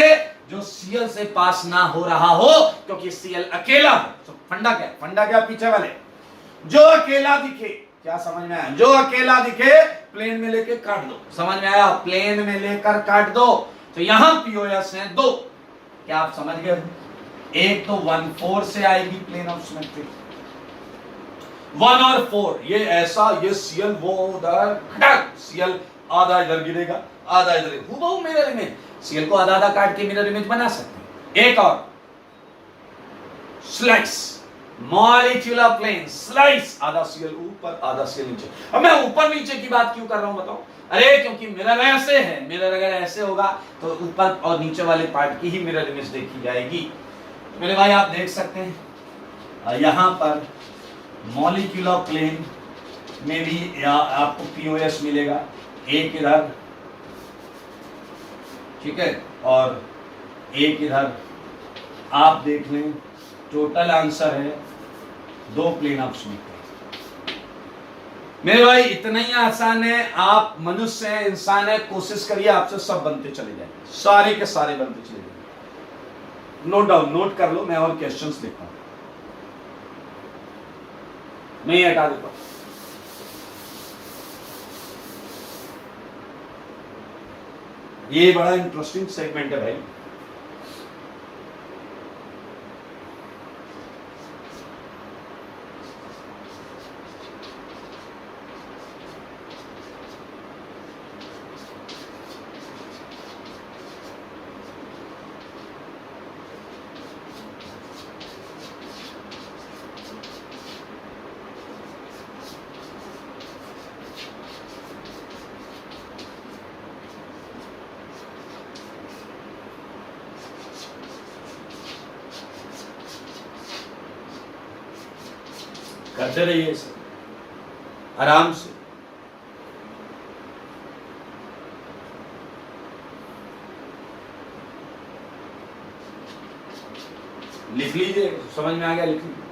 जो सीएल से पास ना हो रहा हो, क्योंकि सीएल अकेला है। तो फंडा क्या, फंडा क्या, पीछे वाले जो अकेला दिखे, क्या समझ में आया, जो अकेला दिखे प्लेन में लेके काट दो, समझ में आया, प्लेन में लेकर काट दो। तो यहां पीओएस है 2, क्या आप समझ गए, एक तो 1 4 से आएगी प्लेन ऑफ सिमेट्री, 1 और 4, ये ऐसा, ये सीएल वो उधर, सीएल आधा इधर गिरेगा, आधा इधर, हूबहू मिरर इमेज, सीएल को आधा आधा काट के मिरर इमेज बना सकते हैं। एक और स्लाइस, मॉलिक्यूलर प्लेन स्लाइस, आधा सीएल ऊपर, आधा सीएल नीचे। अब मैं ऊपर नीचे की बात क्यों कर रहा हूं बताओ, अरे क्योंकि मिरर ऐसे है, मिरर अगर ऐसे होगा तो ऊपर और नीचे वाले पार्ट की ही मिरर इमेज देखी जाएगी। तो मेरे भाई आप देख सकते हैं यहां पर मॉलिक्यूलर प्लेन में भी आपको पीओएस मिलेगा, एक इधर, ठीक है, और एक इधर। आप देख लें, टोटल आंसर है 2 प्लेन ऑफ सिमेट्री। मेरे भाई इतना ही आसान है, आप मनुष्य हैं, इंसान है, कोशिश करिए आपसे सब बनते चले जाएंगे, सारे के सारे बनते चले जाएंगे। नोट डाउन, नोट कर लो, मैं और क्वेश्चंस देखता हूं, नहीं हटा देता। ये बड़ा इंटरेस्टिंग सेगमेंट है भाई। करते रहिए इसे आराम से। लिख लीजिए, समझ में आ गया लिख लीजिए।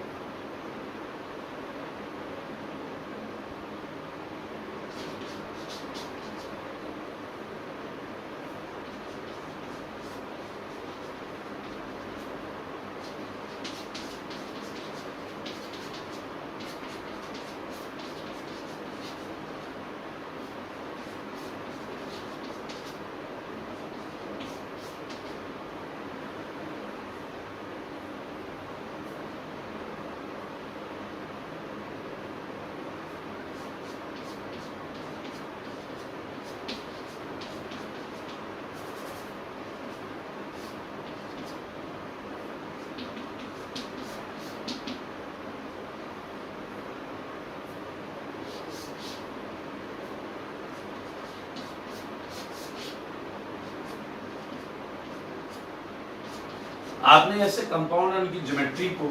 आपने ऐसे कंपाउंड और उनकी ज्योमेट्री को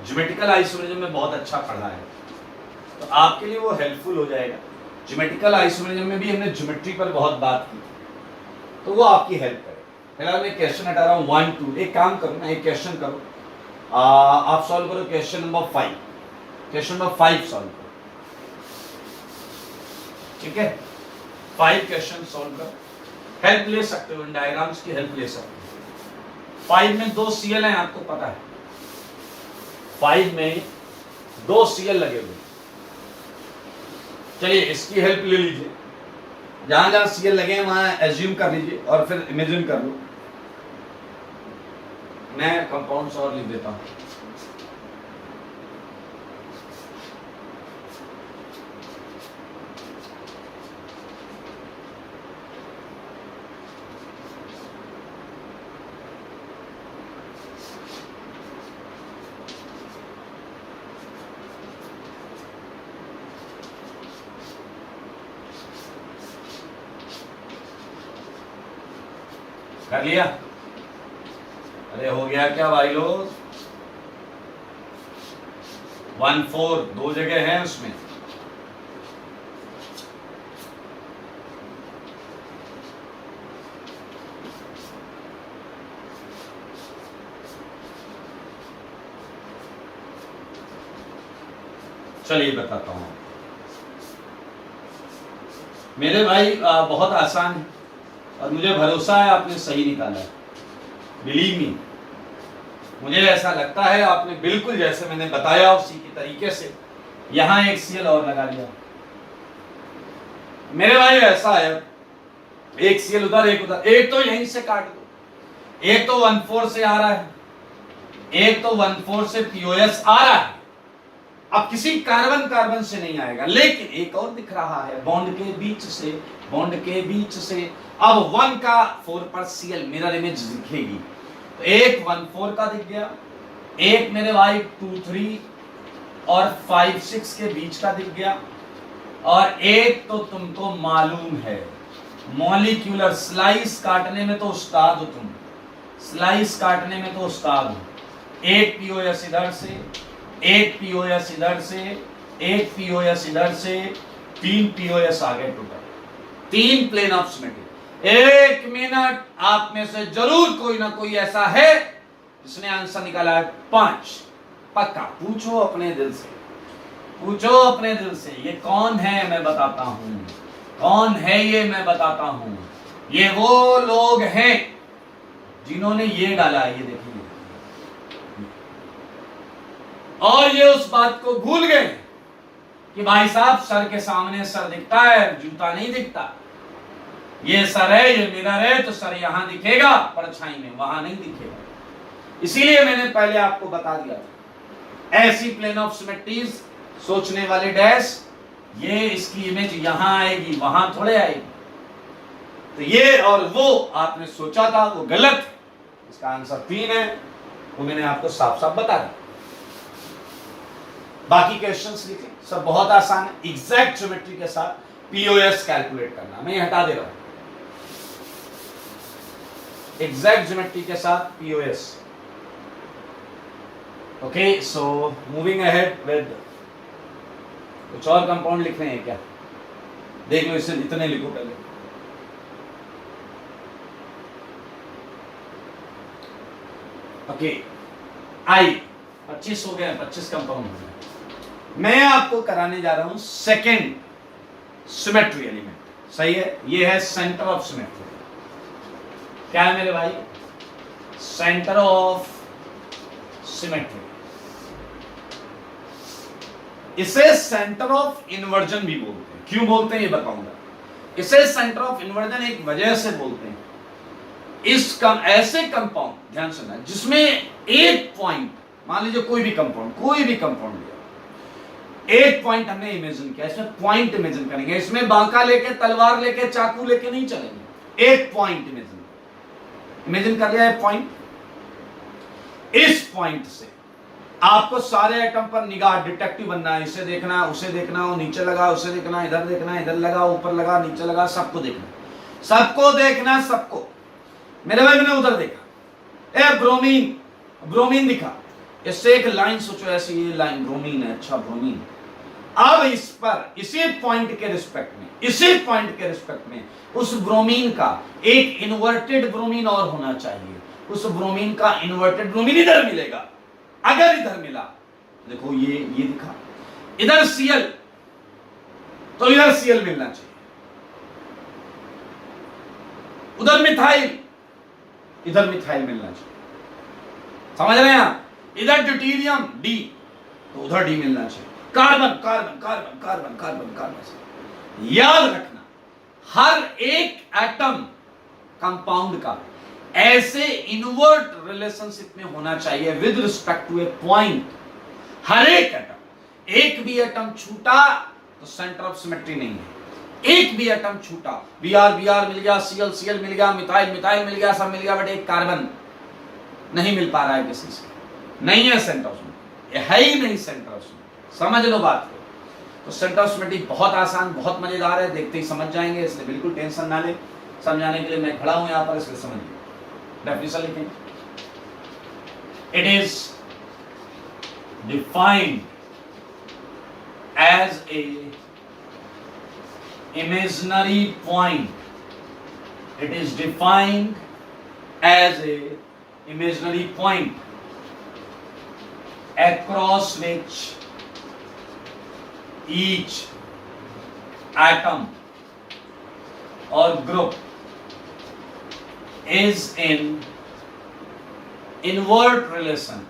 ज्योमेट्रिकल आइसोमेरिज्म में बहुत अच्छा पढ़ा है, तो आपके लिए वो हेल्पफुल हो जाएगा। ज्योमेट्रिकल आइसोमेरिज्म में भी हमने ज्योमेट्री पर बहुत बात की, तो वो आपकी हेल्प करे। फिलहाल मैं क्वेश्चन हटा रहा हूँ 1 2। एक काम करो ना, एक क्वेश्चन करो, आप सॉल्व करो question number 5। Question number 5 solve करो, ठीक है। 5 क्वेश्चन सॉल्व करो, हेल्प ले सकते हो, इन डायग्राम्स की हेल्प ले सकते हो। 5 में 2 CL हैं, आपको पता है। 5 में 2 CL लगे हुए। चलिए इसकी हेल्प ले लीजिए, जहां जहां CL लगे हैं वहां एज्यूम कर लीजिए और फिर इमेजिन कर लो। मैं कंपाउंड्स और लिख देता हूं। कर लिया? अरे हो गया क्या भाई लोग? 1 4 2 जगह है उसमें। चलिए बताता हूं मेरे भाई, बहुत आसान है और मुझे भरोसा है आपने सही निकाला है। बिलीव मी, मुझे ऐसा लगता है आपने बिल्कुल जैसे मैंने बताया उसी की तरीके से यहां एक CL और लगा लिया। मेरे भाई ऐसा है, एक CL उधर एक उधर, एक तो यहीं से काट दो। एक तो 1 4 से आ रहा है, एक तो 1 4 से POS आ रहा है। अब किसी कार्बन कार्बन से नहीं आएगा, लेकिन एक और दिख रहा है बॉन्ड के बीच से, बॉन्ड के बीच से। अब 1 का 4 पर CL मिरर इमेज दिखेगी, तो एक 1 4 का दिख गया, एक मेरे भाई 2 3 और 5 6 के बीच का दिख गया, और एक तो तुमको मालूम है मॉलिक्यूलर स्लाइस काटने में तो उस्ताद हो तुम, स्लाइस काटने में तो उस्ताद हो। एक POS इधर से, एक POS इधर से, एक POS इधर से, 3 POS आ गए total, 3 plane of symmetry. 1 minute, आप में से जरूर कोई ना कोई ऐसा है जिसने आंसर निकाला है 5। पक्का पूछो अपने दिल से, पूछो अपने दिल से, ये कौन है मैं बताता हूं, कौन है ये मैं बताता हूं। ये वो लोग हैं जिन्होंने ये डाला है, ये देखिए, और ये उस बात को भूल गए कि भाई साहब सर के सामने सर दिखता है, जूता नहीं दिखता। ये सर है, ये मिरर है, तो सर यहां दिखेगा परछाई में, वहां नहीं दिखेगा। इसीलिए मैंने पहले आपको बता दिया था, ऐसी प्लेन ऑफ सिमेट्रीज सोचने वाले डैश, ये इसकी इमेज यहां आएगी, वहां थोड़े आएगी। तो ये और वो आपने सोचा था वो गलत है। इसका आंसर 3 है, वो मैंने आपको साफ साफ बता दिया। बाकी क्वेश्चंस लिखें, सब बहुत आसान है। एग्जैक्ट ज्योमेट्री के साथ POS कैलकुलेट करना, मैं ये हटा दे रहा हूं। एग्जैक्ट ज्योमेट्री के साथ POS। Okay, so moving ahead with कुछ और कंपाउंड लिख रहे हैं क्या? देख लो, इससे इतने लिखो पहले। ओके, आई 25 हो गए, 25 कंपाउंड हो गए। मैं आपको कराने जा रहा हूं सेकेंड सिमेट्री एलिमेंट। सही है, ये है सेंटर ऑफ सिमेट्री। क्या है मेरे भाई? Centre of symmetry. इसे सेंटर ऑफ इन्वर्जन भी बोलते हैं। क्यों बोलते हैं ये बताऊंगा। इसे सेंटर ऑफ इन्वर्जन एक वजह से बोलते हैं, ऐसे कंपाउंड, ध्यान सुनना, जिसमें एक पॉइंट, मान लीजिए कोई भी कंपाउंड लिया, एक पॉइंट हमने इमेजिन किया, इसमें पॉइंट इमेजिन करेंगे। इसमें बांका लेके, तलवार लेके, चाकू लेके नहीं चलेंगे, एक पॉइंट इमेजिन कर लिया है पॉइंट। इस पॉइंट से आपको सारे एटम पर निगाह, डिटेक्टिव बनना है। इसे देखना, उसे देखना, वो नीचे लगा, उसे देखना, इधर देखना, इधर लगा, ऊपर लगा, नीचे लगा, सबको देखना, सबको। मेरे भाई मैंने उधर देखा, ब्रोमीन दिखा, इससे एक लाइन सोचो, ऐसी ये लाइन ब्रोमीन है, अच्छा ब्रोमीन। अब इस पर, इसी पॉइंट के रिस्पेक्ट में उस ब्रोमीन का एक इन्वर्टेड ब्रोमीन और होना चाहिए। उस ब्रोमीन का इन्वर्टेड ब्रोमीन इधर मिलेगा। अगर इधर मिला, देखो ये दिखा, इधर Cl, तो इधर Cl मिलना चाहिए। उधर मिथाइल, इधर मिथाइल मिलना चाहिए। समझ रहे हैं आप? इधर ड्यूटेरियम D, तो उधर D मिलना चाहिए। कार्बन। याद रखना, हर एक एटम कंपाउंड का ऐसे इनवर्ट रिलेशनशिप में होना चाहिए with respect to a point. हर एक एटम, एक भी एटम छूटा तो सेंटर ऑफ सिमेट्री नहीं है। एक भी एटम छूटा, Br मिल गया, Cl मिल गया, मिथाइल मिल गया, सब मिल गया, बट एक कार्बन नहीं मिल पा रहा है किसी से, नहीं है सेंटर ऑफ सिमेट्री, है ही नहीं सेंटर ऑफ सिमेट्री। समझ लो बात को। तो सेंटर ऑफ सिमेट्री बहुत आसान, बहुत मजेदार है, देखते ही समझ जाएंगे, इसलिए बिल्कुल टेंशन ना ले। समझाने के लिए मैं खड़ा हूं यहां पर, इसलिए समझिए। डेफिनेशन लिखें, it is defined as a imaginary point. It is defined as a imaginary point across which each atom or group is in inward relation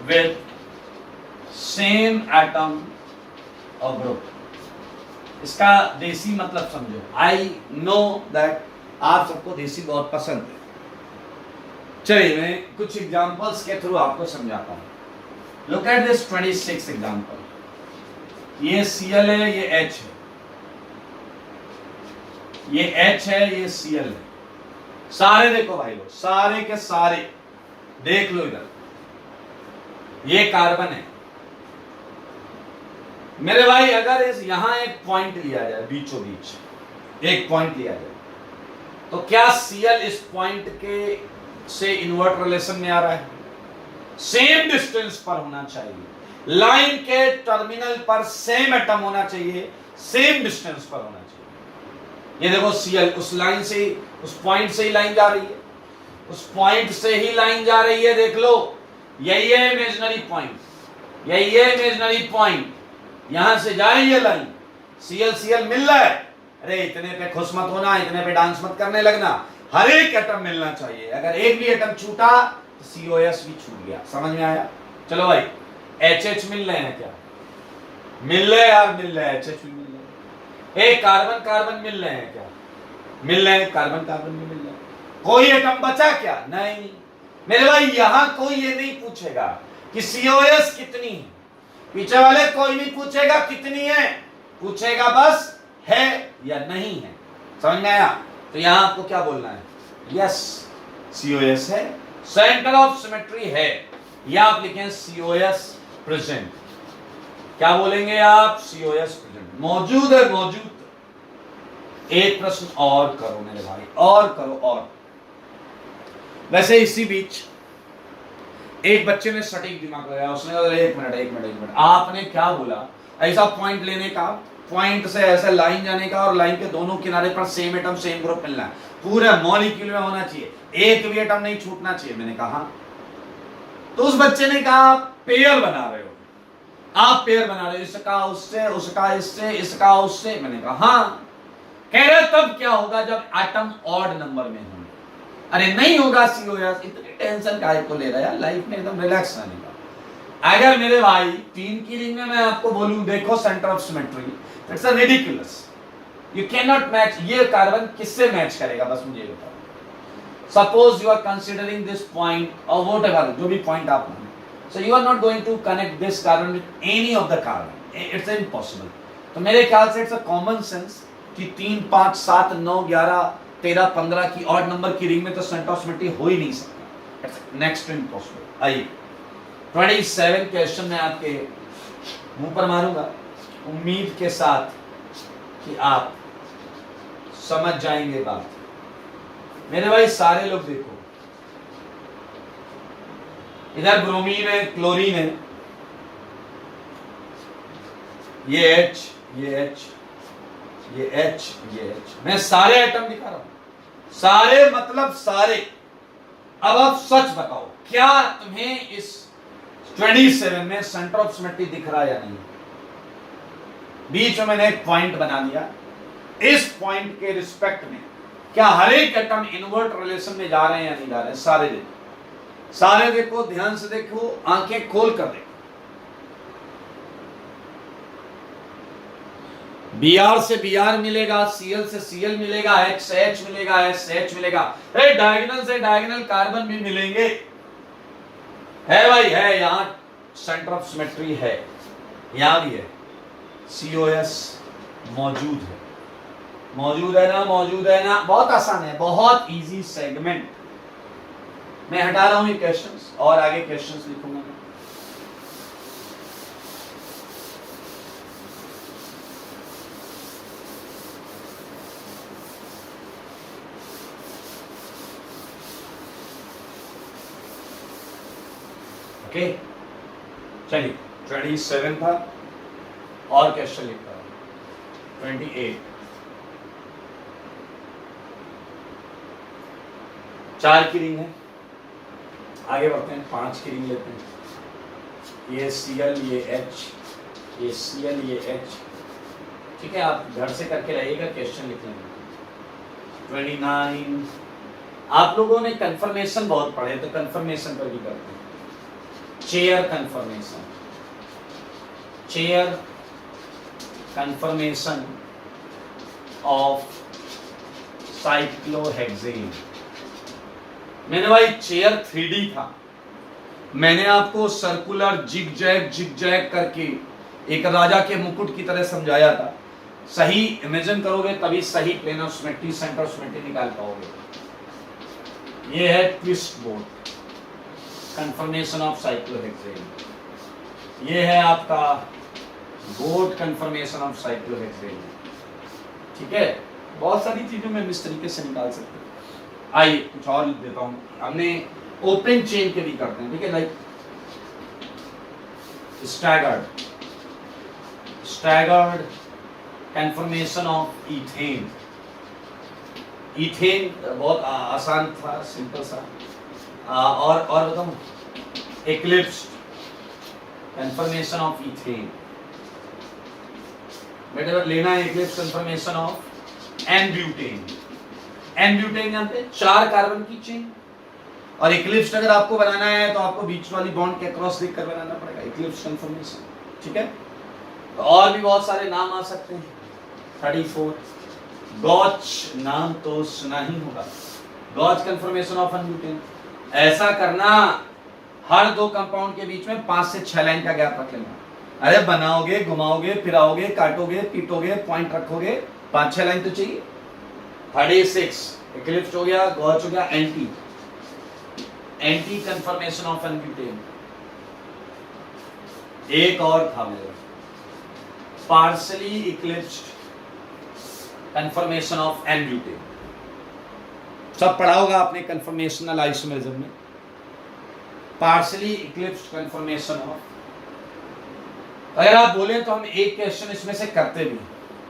with same atom or group. इसका देसी मतलब समझो। आई नो दैट आप सबको देसी बहुत पसंद है। चलिए मैं कुछ एग्जांपल्स के थ्रू आपको समझाता हूं। Look at this 26 example. ये Cl है, ये H है, ये H है, ये Cl है। सारे देखो भाई लोग, सारे के सारे देख लो इधर, ये कार्बन है मेरे भाई। अगर इस यहां एक पॉइंट लिया जाए, बीचों बीच एक पॉइंट लिया जाए, तो क्या Cl इस पॉइंट के से इनवर्ट रिलेशन में आ रहा है? सेम डिस्टेंस पर होना चाहिए, लाइन के टर्मिनल पर सेम एटम होना चाहिए, सेम डिस्टेंस पर होना चाहिए। ये देखो Cl उस लाइन से, उस पॉइंट से ही लाइन जा रही है, उस पॉइंट से ही लाइन जा रही है। देख लो, यही है इमेजिनरी पॉइंट, यही है इमेजिनरी पॉइंट। यहां से जा रही है लाइन, Cl मिल रहा है। अरे इतने पे खुश मत होना, इतने पे डांस मत करने लगना, हर एक एटम मिलना चाहिए। अगर एक भी एटम छूटा तो COS भी छूट गया। समझ में आया? चलो भाई, HH मिल रहे हैं क्या? मिल रहे यार, मिल रहे हैं, HH भी मिल रहे हैं। एक कार्बन मिल रहे हैं क्या? मिल रहे हैं, कार्बन भी मिल रहे हैं। कोई एटम बचा क्या? नहीं मेरे भाई। यहां कोई ये नहीं पूछेगा कि COS कितनी है, पीछे वाले कोई नहीं पूछेगा कितनी है, पूछेगा बस है या नहीं है। समझ में आया? तो यहां आपको क्या बोलना है? यस COS है, सेंटर ऑफ सिमेट्री है, या आप लिखें COS प्रेजेंट। क्या बोलेंगे आप? COS प्रेजेंट, मौजूद है, मौजूद। एक प्रश्न और करो मेरे भाई, और करो। और वैसे इसी बीच एक बच्चे ने सटीक दिमाग लगाया, उसने कहा एक मिनट, आपने क्या बोला, ऐसा पॉइंट लेने का, पॉइंट से ऐसे लाइन जाने का और लाइन के दोनों किनारे पर सेम एटम सेम ग्रुप मिलना है, पूरे मॉलिक्यूल में होना चाहिए, एक भी एटम नहीं छूटना चाहिए। मैंने कहा, तो उस बच्चे ने कहा पेयर बना रहे हो आप, पेयर बना रहे हो, इसका उससे, उसका इससे, इसका उससे। मैंने कहा हाँ। कह रहे तब क्या होगा जब एटम ऑड नंबर में होंगे। अरे नहीं होगा COS, इतनी टेंशन काहे को ले रहा है, लाइफ में एकदम रिलैक्स रहने का। अगर मेरे भाई 3 की रिंग में मैं आपको बोलूं देखो centre of symmetry, it's a ridiculous, you can not match, ये कार्बन किससे मैच करेगा, बस मुझे बताओ। Suppose you are considering this point or whatever, जो भी पॉइंट आप लें, so you are not going to connect this carbon with any of the carbon, it's impossible। तो मेरे ख्याल से it's a common sense कि 3, 5, 7, 9, 11, 13, 15 की ऑड नंबर की रिंग में तो सेंटर ऑफ सिमेट्री हो ही नहीं सकता, it's next to impossible। आइए 27 क्वेश्चन में आपके मुंह पर मारूंगा, उम्मीद के साथ कि आप समझ जाएंगे बात। मेरे भाई सारे लोग देखो, इधर ब्रोमीन है, क्लोरीन है, ये H, ये H, ये H, ये H, मैं सारे एटम दिखा रहा हूं, सारे मतलब सारे। अब आप सच बताओ, क्या तुम्हें इस 27 में सेंटर ऑफ सिमेट्री दिख रहा है या नहीं? बीच में मैंने एक पॉइंट बना दिया, इस पॉइंट के रिस्पेक्ट में क्या हर एक एटम इनवर्ट रिलेशन में जा रहे हैं या नहीं जा रहे हैं? सारे देखो, सारे देखो, ध्यान से देखो, आंखें खोल कर देखो। Br से Br मिलेगा, Cl से Cl मिलेगा, H से H मिलेगा, S से H मिलेगा, डायगोनल से डायगोनल कार्बन भी मिलेंगे। है भाई, है, यहां सेंटर ऑफ सिमेट्री है, यहां भी है, COS मौजूद है, मौजूद है ना, बहुत आसान है, बहुत इजी सेगमेंट। मैं हटा रहा हूं ये क्वेश्चंस और आगे क्वेश्चंस लिखूंगा मैं। ओके, चलिए 27 था और क्वेश्चन लिखता हूं 28। 4 की रिंग है, आगे बढ़ते हैं, 5 की रिंग लेते हैं, ये Cl, ये H, ये Cl, ये H, ठीक है। आप घर से करके रहिएगा, क्वेश्चन लिख लेंगे। 29, आप लोगों ने कंफर्मेशन बहुत पढ़े तो कंफर्मेशन पर भी करते हैं। Chair confirmation, chair confirmation of cyclohexane. मैंने भाई चेयर 3D था, मैंने आपको सर्कुलर जिग-जैग करके एक राजा के मुकुट की तरह समझाया था। सही इमेजिन करोगे तभी सही plane of symmetry, centre of symmetry निकाल पाओगे। ये है twist boat, conformation of cyclohexane. ये है आपका बोर्ड, कंफर्मेशन ऑफ साइक्लोहेक्सेन, ठीक है। बहुत सारी चीजों में इस तरीके से निकाल सकते हैं। आइए कुछ और लिख देता हूं, हमने ओपन चेन के भी करते हैं, ठीक है, like staggered confirmation of ethane. Ethane बहुत आसान था, सिंपल सा। और बताऊं, एक्लिप्स्ड कंफर्मेशन ऑफ इथेन। बेटा लेना है eclipse conformation of N-butane. N-butane जानते हैं, 4 कार्बन की चेन, और एक्लिप्स अगर आपको बनाना है तो आपको बीच वाली बॉन्ड के अक्रॉस देख कर बनाना पड़ेगा, एक्लिप्स कंफर्मेशन, ठीक है। तो और भी बहुत सारे नाम आ सकते हैं। 34 गॉच, नाम तो सुना ही होगा, गॉच कंफर्मेशन ऑफ एन-ब्यूटेन। ऐसा करना, हर 2 कंपाउंड के बीच में 5 से 6 लाइन का गैप रख लेना। अरे बनाओगे, घुमाओगे, फिराओगे, काटोगे, पीटोगे, पॉइंट रखोगे, 5-6 लाइन तो चाहिए। 36 एक्लिप्स हो गया, गॉच हो गया, एंटी कंफर्मेशन ऑफ एन-ब्यूटेन। एक और था मेरा, partially eclipsed confirmation of N-butane. सब पढ़ा होगा आपने कन्फर्मेशनल आइसोमेरिज्म में, पार्शियली इक्लिप्स्ड कन्फर्मेशन ऑफ। अगर आप बोले तो हम एक क्वेश्चन इसमें से करते भी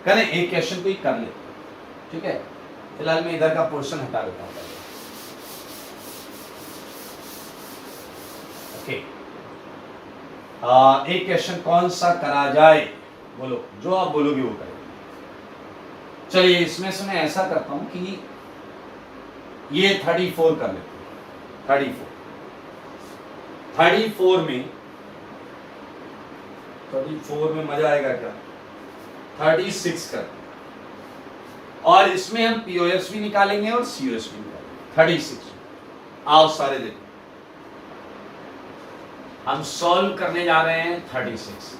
करें, एक क्वेश्चन को ही कर लेते, ठीक है। फिलहाल मैं इधर का पोर्शन हटा देता हूं। ओके, एक क्वेश्चन कौन सा करा जाए, बोलो, जो आप बोलोगे वो करें। चलिए इसमें से मैं ऐसा करता हूं कि ये 34 कर लेते हैं। 34 में मजा आएगा क्या? 36 कर, और इसमें हम पीओएस भी निकालेंगे और सीओएस भी निकालेंगे। 36 आओ सारे देखो, हम सॉल्व करने जा रहे हैं 36।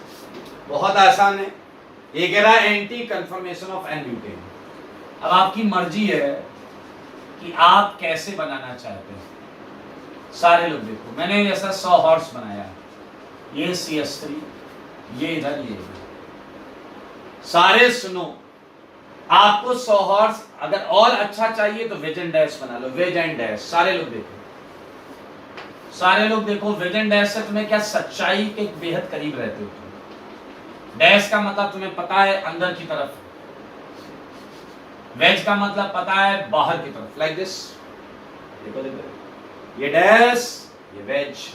बहुत आसान है। ये कह रहा है anti conformation of n butane. अब आपकी मर्जी है कि आप कैसे बनाना चाहते हैं। सारे लोग देखो, मैंने जैसा 100 हॉर्स बनाया है, ये CH3, ये इधर, ये इधर। सारे सुनो, आपको 100 हॉर्स अगर और अच्छा चाहिए तो वेज एंड डैश बना लो, वेज एंड डैश। सारे लोग देखो, वेज एंड डैश से तुम्हें क्या सच्चाई के बेहद करीब रहते हो। डैश का मतलब तुम्हें पता है अंदर की तरफ, वेज का मतलब पता है बाहर की तरफ, लाइक दिस। देखो देखो, ये डैश, ये वेज,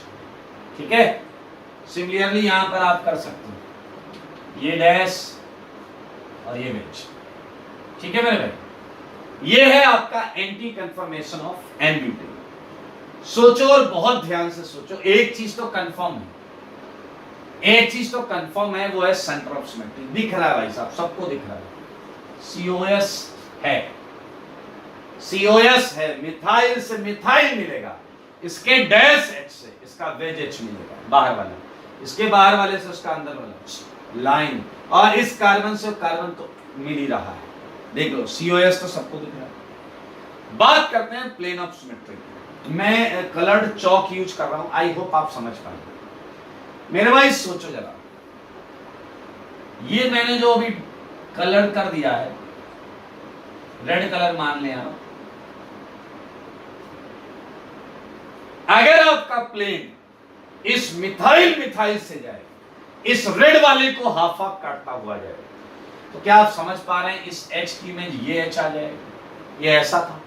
ठीक है। सिमिलरली यहां पर आप कर सकते हो, ये डैश और ये वेज, ठीक है मेरे भाई। ये है आपका anti conformation of n butane. सोचो और बहुत ध्यान से सोचो। एक चीज तो कंफर्म है, वो है सेंटर ऑफ सिमेट्री। दिख रहा है भाई साहब, सबको दिख रहा है, COS है, COS है। मिथाइल से मिथाइल मिलेगा, इसके डैश H से इसका वेज H मिलेगा, बाहर वाला, इसके बाहर वाले से उसका अंदर वाला लाइन, और इस कार्बन से कार्बन तो मिल ही रहा है। देख लो, COS तो सबको दिख रहा है। बात करते हैं प्लेन ऑफ सिमेट्री। मैं कलर्ड चौक यूज कर रहा हूं, आई होप आप समझ पाए। मेरे भाई सोचो जरा, ये मैंने जो अभी कलर कर दिया है, रेड कलर मान लें आप, अगर आपका प्लेन इस मिथाइल से जाए, इस रेड वाले को हाफ हाफ काटता हुआ जाए, तो क्या आप समझ पा रहे हैं? इस H की इमेज ये H आ जाएगा, ये ऐसा था।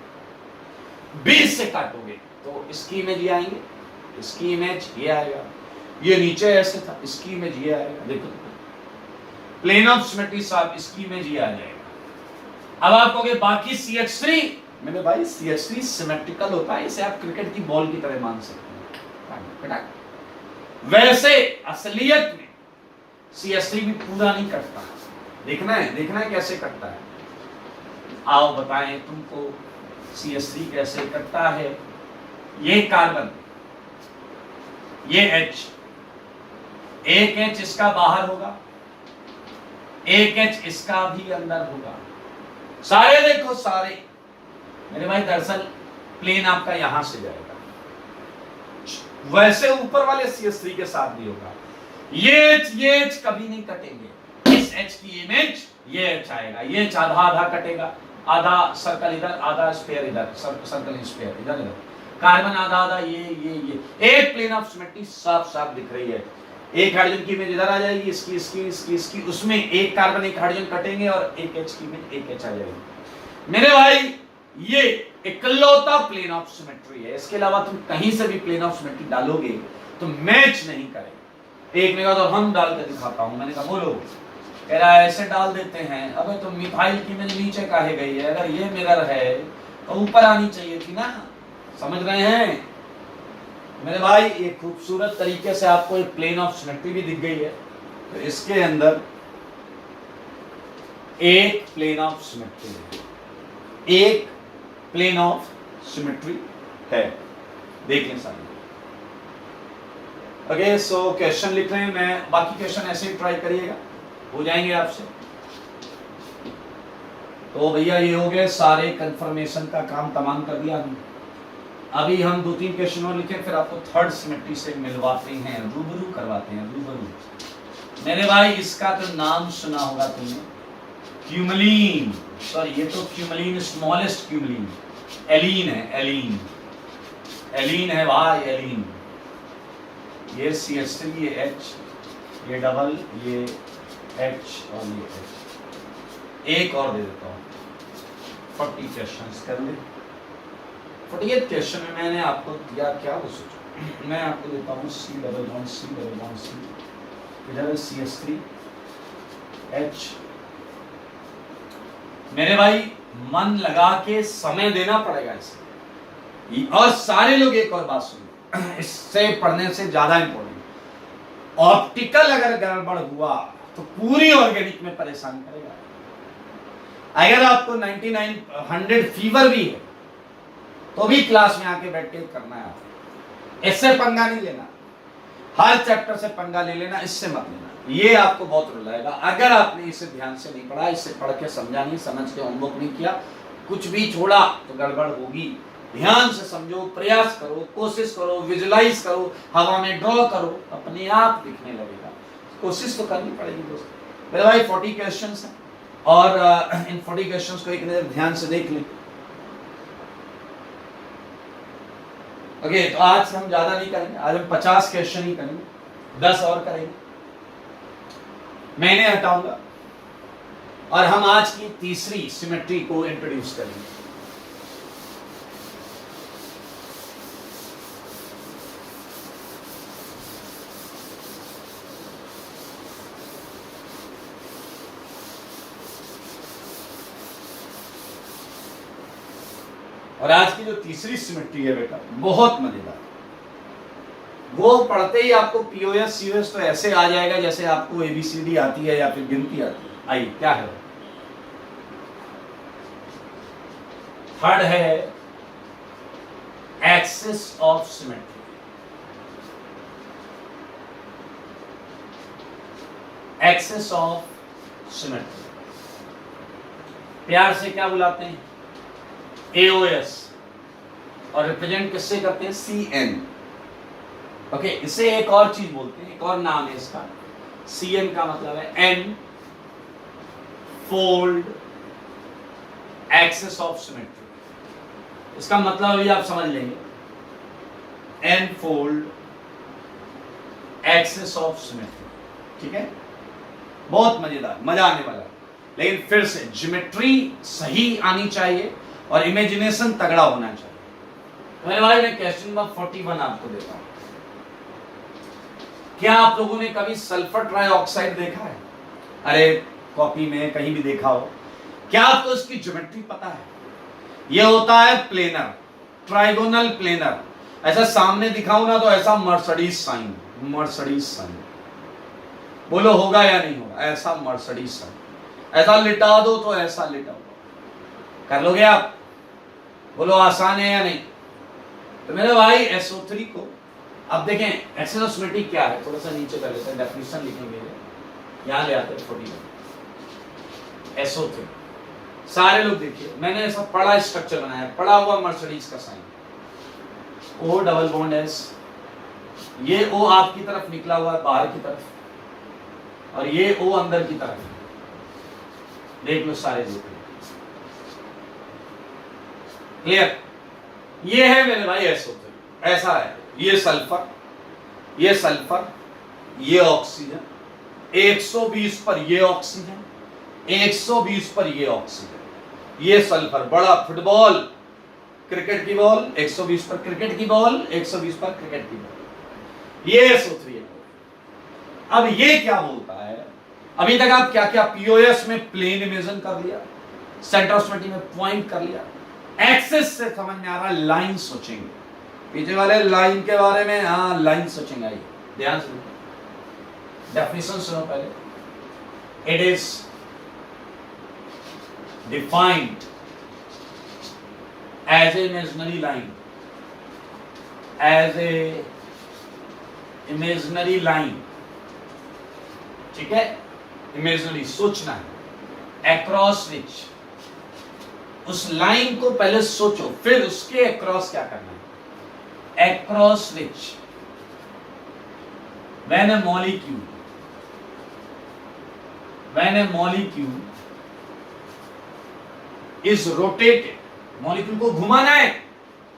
B से काटोगे तो इसकी इमेज ये आएंगे, इसकी इमेज ये आएगा, ये नीचे ऐसे था, इसकी इमेज ये आएगा। देखो प्लेन ऑफ सिमेट्री साहब, इसकी इमेज ये आ जाएगा। अब आप कहोगे बाकी CH3, मैंने भाई CH3 सिमेट्रिकल होता है, इसे आप क्रिकेट की बॉल की तरह मान सकते हैं। वैसे असलियत में CH3 भी पूरा नहीं कटता। देखना है कैसे कटता है। आओ बताएं तुमको CH3 कैसे कटता है। ये कार्बन, ये H, एक H इसका बाहर होगा, एक H इसका भी अंदर होगा। सारे देखो, सारे मेरे भाई, दरअसल प्लेन आपका यहां से जाएगा, वैसे ऊपर वाले CH3 के साथ भी होगा। ये H कभी नहीं कटेंगे। इस H की इमेज ये H आएगा, ये H आधा आधा कटेगा, आधा सर्कल इधर, आधा स्फीयर इधर, सर्कल स्फीयर इधर, कार्बन आधा आधा, ये एक प्लेन ऑफ सिमेट्री साफ साफ दिख रही है। एक हाइड्रोजन की इमेज इधर आ जाएगी, इसकी, उसमें एक कार्बन एक हाइड्रोजन कटेंगे और एक H की इमेज एक H आ जाएगी। मेरे भाई ये इकलौता प्लेन ऑफ सिमेट्री है, इसके अलावा तुम कहीं से भी प्लेन ऑफ सिमेट्री डालोगे तो मैच नहीं करेगा। एक ने कहा तो हम डाल के दिखाता हूं, मैंने कहा बोलो, कह रहा है ऐसे डाल देते हैं। अबे तो मिथाइल की इमेज नीचे काहे गई है? अगर ये मिरर है तो ऊपर आनी चाहिए थी ना, समझ रहे हैं मेरे भाई? ये खूबसूरत तरीके से आपको एक प्लेन ऑफ सिमेट्री भी दिख गई है। तो इसके अंदर एक प्लेन ऑफ सिमेट्री है, एक प्लेन ऑफ सिमेट्री है। देख लें सारे। ओके, सो क्वेश्चन लिख रहे हैं, मैं बाकी क्वेश्चन ऐसे ही ट्राई करिएगा, हो जाएंगे आपसे। तो भैया ये हो गए सारे कंफर्मेशन का काम तमाम कर दिया हमने। अभी हम 2-3 क्वेश्चन और लिखे, फिर आपको थर्ड सिमेट्री से मिलवाते हैं, रूबरू करवाते हैं, रूबरू। मेरे भाई इसका तो नाम सुना होगा तुमने, क्यूमलीन। सॉरी, ये तो क्यूमलीन, स्मॉलेस्ट क्यूमलीन, एलीन है, एलीन, एलीन है भाई, एलीन। ये CH3, ये H, ये डबल, ये H और ये H। एक और दे देता हूँ, 40 क्वेश्चन कर ले। 48 क्वेश्चन में मैंने आपको दिया क्या, वो सोचो। मैं आपको देता हूँ C double bond C double bond C, इधर CH3 H। मेरे भाई मन लगा के समय देना पड़ेगा इसे। और सारे लोग एक और बात सुनो, इससे पढ़ने से ज्यादा इंपॉर्टेंट, ऑप्टिकल अगर गड़बड़ हुआ तो पूरी ऑर्गेनिक में परेशान करेगा। अगर आपको 99 100 फीवर भी है तो भी क्लास में आके बैठ के करना है। इससे पंगा नहीं लेना, हर चैप्टर से पंगा ले लेना, इससे मत लेना। ये आपको बहुत रुलाएगा अगर आपने इसे ध्यान से नहीं पढ़ा, इसे पढ़ के समझा नहीं, समझ के होमवर्क नहीं किया, कुछ भी छोड़ा तो गड़बड़ होगी। ध्यान से समझो, प्रयास करो, कोशिश करो, विजुलाइज करो, हवा में ड्रॉ करो, अपने आप दिखने लगेगा। कोशिश तो करनी पड़ेगी दोस्तों। मेरे भाई 40 क्वेश्चंस हैं और इन 40 क्वेश्चंस को एक नजर ध्यान से देख लें। ओके, तो आज हम ज्यादा नहीं करेंगे, आज हम 50 क्वेश्चन ही करेंगे, 10 और करेंगे, मैंने हटाऊंगा और हम आज की तीसरी सिमेट्री को इंट्रोड्यूस करेंगे। और आज की जो तीसरी सिमेट्री है बेटा बहुत मजेदार, वो पढ़ते ही आपको POS COS तो ऐसे आ जाएगा जैसे आपको ABCD आती है या फिर गिनती आती है। आइए, क्या है? थर्ड है axis of symmetry. Axis of symmetry प्यार से क्या बुलाते हैं? AOS। और रिप्रेजेंट किससे करते हैं? CN। ओके, इसे एक और चीज बोलते हैं, एक और नाम है इसका। CN का मतलब है N fold axis of symmetry. इसका मतलब भी आप समझ लेंगे, N fold axis of symmetry. ठीक है, बहुत मजेदार, मजा आने वाला है। लेकिन फिर से ज्योमेट्री सही आनी चाहिए और इमेजिनेशन तगड़ा होना चाहिए। मेरे भाई मैं क्वेश्चन नंबर 41 आपको देता हूं। क्या आप लोगों ने कभी सल्फर ट्राइऑक्साइड देखा है? अरे कॉपी में कहीं भी देखा हो। क्या आपको इसकी ज्योमेट्री पता है? यह होता है प्लेनर, ट्राइगोनल प्लेनर। ऐसा सामने दिखाऊं ना तो ऐसा मर्सिडीज साइन, मर्सिडीज साइन। बोलो होगा या नहीं होगा? ऐसा मर्सिडीज साइन। ऐसा लिटा दो तो ऐसा लिटा दो, कर लोगे आप? बोलो आसान है या नहीं? तो मेरे भाई SO3 को अब देखें, एक्सिस ऑफ सिमेट्री क्या है, थोड़ा सा नीचे कर लेते हैं, डेफिनेशन लिखेंगे, यहां ले आते हैं 41। SO3 सारे लोग देखिए, मैंने ऐसा बड़ा स्ट्रक्चर बनाया, पड़ा हुआ मर्सिडीज का sign, O double bond S, ये O आपकी तरफ निकला हुआ है बाहर की तरफ, और ये O अंदर की तरफ। देख लो, सारे देख लो, क्लियर? ये है मेरे भाई SO3, ऐसा है। ये सल्फर, ये सल्फर, ये ऑक्सीजन, 120 पर ये ऑक्सीजन, 120 पर ये ऑक्सीजन, ये सल्फर। बड़ा फुटबॉल, क्रिकेट की बॉल, 120 पर क्रिकेट की बॉल, 120 पर क्रिकेट की बॉल, ये SO3 है। अब ये क्या बोलता है? अभी तक आप क्या क्या POS में प्लेन इमेजिन कर लिया, सेंटर ऑफ सिमेट्री में पॉइंट कर लिया, एक्सिस से समझ में आ रहा, लाइन सोचेंगे पीछे वाले लाइन के बारे में। हाँ, लाइन सोचेंगे। आइए ध्यान से डेफिनेशन सुनो पहले। It is defined as a imaginary line, as a imaginary line. ठीक है, इमेजिनरी सोचना है, अक्रॉस विच, उस लाइन को पहले सोचो, फिर उसके अक्रॉस क्या करना है। Across which when a molecule is rotated molecule को घुमाना है,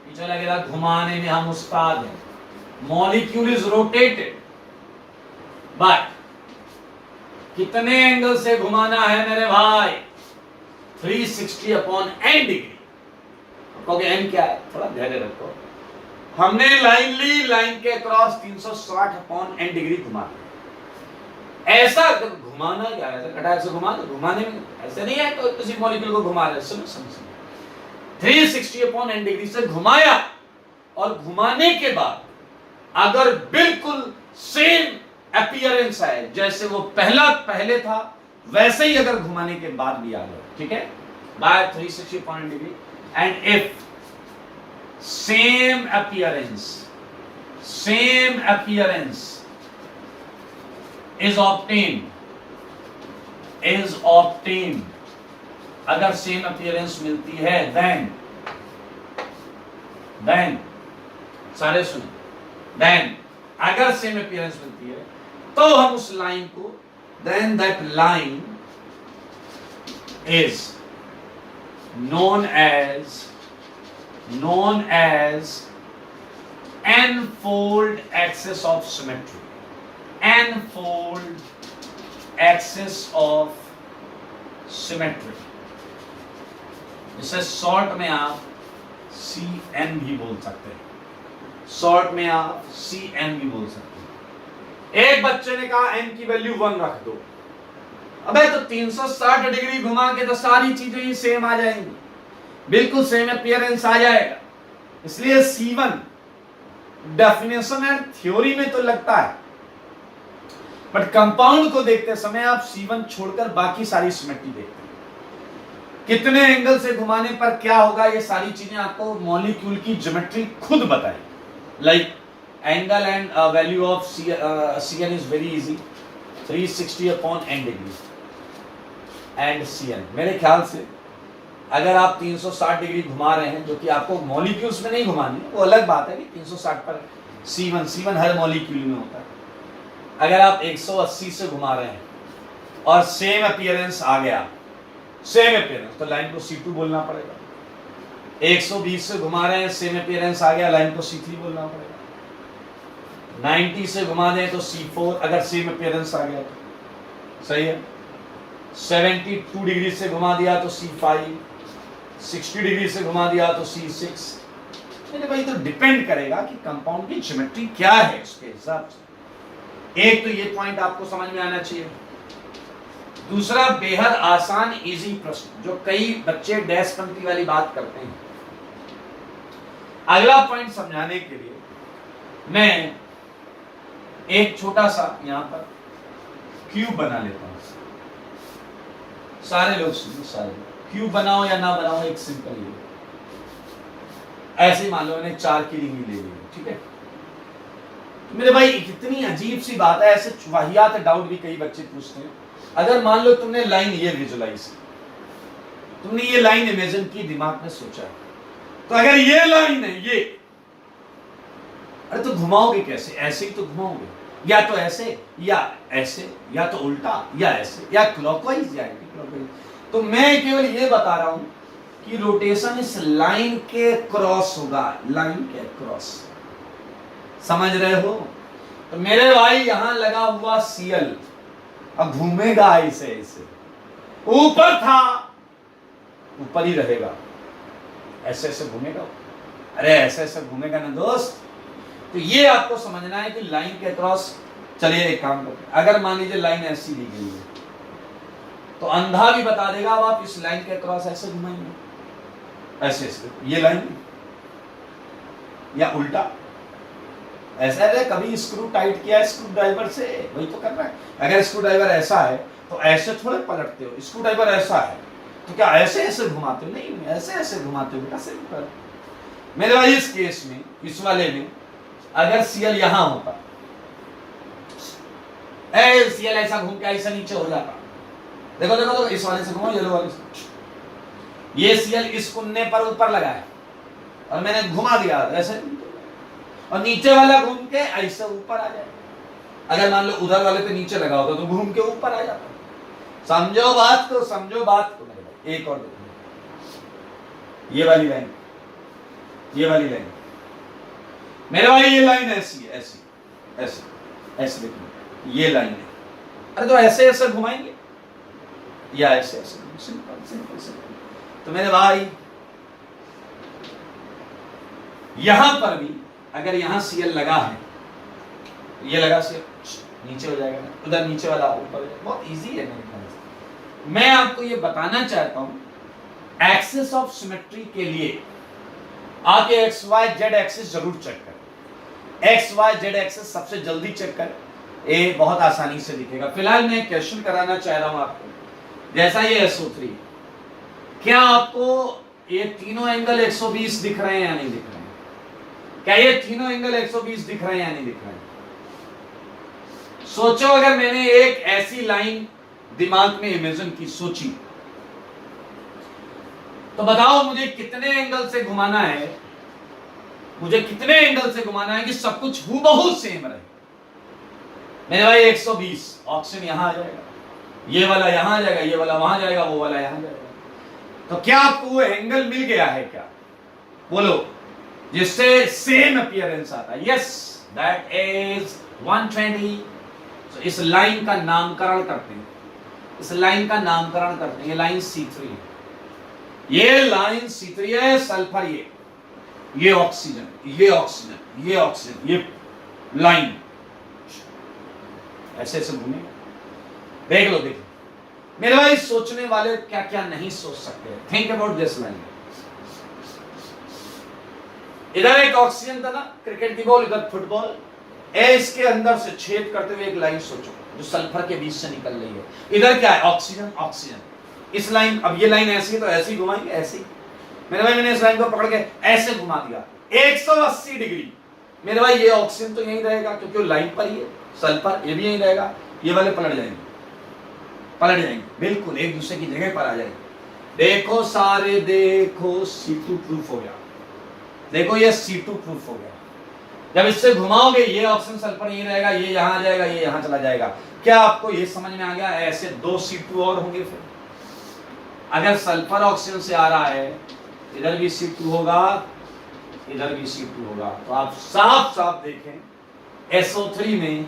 पीछे लगेगा घुमाने में हम उस्ताद हैं। मॉलिक्यूल इज रोटेटेड, बट कितने एंगल से घुमाना है मेरे भाई? 360 अपॉन n डिग्री। कहोगे n क्या है? थोड़ा धैर्य रखो। हमने लाइन ली, लाइन के क्रॉस 360 अपॉन n डिग्री घुमा। ऐसा घुमाना क्या है? ऐसा कटार से घुमा, घुमाने में ऐसे नहीं है तो किसी मॉलिक्यूल को घुमा रहे। सुनो समझो, 360 अपॉन n डिग्री से घुमाया, और घुमाने के बाद अगर बिल्कुल सेम अपीयरेंस है जैसे वो पहले था, वैसे ही अगर घुमाने के बाद भी आ गया, ठीक है, by 360 upon n degree, and if same appearance is obtained, अगर सेम अपीयरेंस मिलती है, then सारे सुने, then अगर सेम अपीयरेंस मिलती है तो हम उस लाइन को, then that line is known as n-fold axis of symmetry, n-fold axis of symmetry। इसे शॉर्ट में आप CN भी बोल सकते हैं, शॉर्ट में आप CN भी बोल सकते हैं। एक बच्चे ने कहा n की वैल्यू 1 रख दो। अबे तो 360 डिग्री घुमा के तो सारी चीजें ही सेम आ जाएंगी, बिल्कुल सेम अपीयरेंस आ जाएगा। इसलिए C1 डेफिनेशन एंड थ्योरी में तो लगता है, बट कंपाउंड को देखते समय आप C1 छोड़कर बाकी सारी सिमेट्री देखते हैं। कितने एंगल से घुमाने पर क्या होगा, ये सारी चीजें आपको मॉलिक्यूल की ज्योमेट्री खुद बताएगी। Like angle and value of CN is very easy, 360 upon n degree and CN। मेरे ख्याल से अगर आप 360 डिग्री घुमा रहे हैं, जो कि आपको मॉलिक्यूल्स में नहीं घुमाने, वो अलग बात है कि 360 पर C1 हर मॉलिक्यूल में होता है। अगर आप 180 से घुमा रहे हैं और सेम अपीयरेंस आ गया, सेम अपीयरेंस, तो लाइन को C2 बोलना पड़ेगा। 120 से घुमा रहे हैं, सेम अपीयरेंस आ गया, लाइन को C3 बोलना पड़ेगा। 90 से घुमा दें तो C4, अगर सेम अपीयरेंस आ गया तो सही है। 72 डिग्री से घुमा दिया तो C5, 60 डिग्री से घुमा दिया तो C6। मेरे भाई तो डिपेंड करेगा कि कंपाउंड की ज्योमेट्री क्या है, उसके हिसाब से। एक तो ये पॉइंट आपको समझ में आना चाहिए। दूसरा, बेहद आसान इजी प्रश्न जो कई बच्चे डैश पंक्ति वाली बात करते हैं। अगला पॉइंट समझाने के लिए मैं एक छोटा सा यहां पर क्यूब बना लेता हूं। सारे लोग सुनो, सारे लोग क्यूब बनाओ या ना बनाओ, एक सिंपल ही ऐसे मान लो मैंने 4 की रिंग ले ली, ठीक है। तो मेरे भाई कितनी अजीब सी बात है, ऐसे वाहियात डाउट भी कई बच्चे पूछते हैं। अगर मान लो तुमने लाइन ये विजुलाइज की, तुमने ये लाइन इमेजिन की, दिमाग में सोचा, तो अगर ये लाइन है ये, अरे तो घुमाओगे कैसे? ऐसे ही तो घुमाओगे, या तो ऐसे या ऐसे, या तो उल्टा या ऐसे, या क्लॉकवाइज या एंटी क्लॉकवाइज। तो मैं केवल ये बता रहा हूं कि रोटेशन इस लाइन के क्रॉस होगा, लाइन के क्रॉस, समझ रहे हो? तो मेरे भाई यहां लगा हुआ CL अब घूमेगा ऐसे ऐसे, ऊपर था ऊपर ही रहेगा, ऐसे ऐसे घूमेगा। अरे ऐसे ऐसे घूमेगा ना दोस्त। तो ये आपको समझना है कि लाइन के क्रॉस। चलिए एक काम करते हैं, अगर मान लीजिए लाइन ऐसी दी गई है तो अंधा भी बता देगा, अब आप इस लाइन के क्रॉस ऐसे घुमाएंगे, ऐसे ऐसे, ये लाइन या उल्टा ऐसा है। कभी स्क्रू टाइट किया स्क्रू ड्राइवर से, वही तो कर रहा है। अगर स्क्रू ड्राइवर ऐसा है तो ऐसे थोड़े पलटते हो, स्क्रू ड्राइवर ऐसा है तो क्या ऐसे ऐसे घुमाते हो? नहीं, ऐसे ऐसे घुमाते हो बेटा, सिंपल। मेरे भाई इस केस में, इस वाले में अगर CL यहां होता, CL ऐसा घूम के ऐसा नीचे हो जाता। देखो देखो तो इस वाले से घुमाओ, येलो वाले से। ये CL इस कुन्ने पर ऊपर लगा है और मैंने घुमा दिया ऐसे, और नीचे वाला घूम के ऐसे ऊपर आ जाए। अगर मान लो उधर वाले पे नीचे लगा होता तो घूम के ऊपर आ जाता। समझो बात को, समझो बात को। एक और देखो, ये वाली लाइन, ये वाली लाइन मेरे भाई, ये लाइन ऐसी है, ऐसी ऐसी ऐसे देखो, ये लाइन है। अरे तो ऐसे ऐसे घुमाएंगे या ऐसे ऐसे, सिंपल सिंपल सिंपल। तो मेरे भाई यहां पर भी अगर यहां सीएल लगा है, ये लगा सीएल, नीचे हो जाएगा, उधर नीचे वाला ऊपर, बहुत इजी है मेरे ख्याल से। मैं आपको ये बताना चाहता हूं एक्सिस ऑफ सिमेट्री के लिए आप ये एक्स वाई जेड एक्सिस जरूर चेक करें। एक्स वाई जेड एक्सिस सबसे जल्दी चेक करें, ये बहुत आसानी से दिखेगा। फिलहाल मैं क्वेश्चन कराना चाह रहा हूं आपको, जैसा ये SO3, क्या आपको ये तीनों एंगल 120 दिख रहे हैं या नहीं दिख रहे हैं? क्या ये तीनों एंगल 120 दिख रहे हैं या नहीं दिख रहे हैं? सोचो, अगर मैंने एक ऐसी लाइन दिमाग में इमेजिन की, सोची, तो बताओ मुझे कितने एंगल से घुमाना है, मुझे कितने एंगल से घुमाना है कि सब कुछ हूबहू सेम रहे। मेरे भाई 120, ऑप्शन यहां आ जाएगा, ये वाला यहां आ जाएगा, ये वाला वहां जाएगा, वो वाला यहां जाएगा। तो क्या आपको वो एंगल मिल गया है क्या? बोलो, जिससे सेम अपीयरेंस आता है। Yes, that is 120। तो इस लाइन का नामकरण करते हैं, इस लाइन का नामकरण करते हैं। ये लाइन C3 है, ये लाइन C3 है, सल्फर ये ऑक्सीजन, ये ऑक्सीजन, ये ऑक्सीजन, ये लाइन ऐसे ऐसे घूमेगा। देख लो, देख लो मेरे भाई, सोचने वाले क्या क्या नहीं सोच सकते। Think about this line. इधर एक ऑक्सीजन था ना, क्रिकेट की बॉल, इधर फुटबॉल, इसके अंदर से छेद करते हुए एक लाइन सोचो जो सल्फर के बीच से निकल रही है। इधर क्या है? Oxygen, oxygen. इस लाइन, अब ये लाइन ऐसी है तो ऐसे ही घुमाएंगे, ऐसे ही। मेरे भाई मैंने इस लाइन को पकड़ के ऐसे घुमा दिया 180 डिग्री। मेरे भाई ये ऑक्सीजन तो यहीं रहेगा क्योंकि वो लाइन पर ही है, सल्फर ये भी यहीं रहेगा, ये वाले पलट जाएंगे, पलट जाएंगे, बिल्कुल एक दूसरे की जगह पर आ जाएंगे। देखो सारे, देखो C2 प्रूफ हो गया, देखो ये C2 प्रूफ हो गया। जब इससे घुमाओगे ये ऑक्सीजन सल्फर यहीं रहेगा, ये यहां आ जाएगा, ये यहां चला जाएगा। क्या आपको ये समझ में आ गया? ऐसे 2 C2 और होंगे। फिर अगर सल्फर ऑक्सीजन से आ रहा है, इधर भी C2 होगा, इधर भी C2 होगा। तो आप साफ साफ देखें SO3 में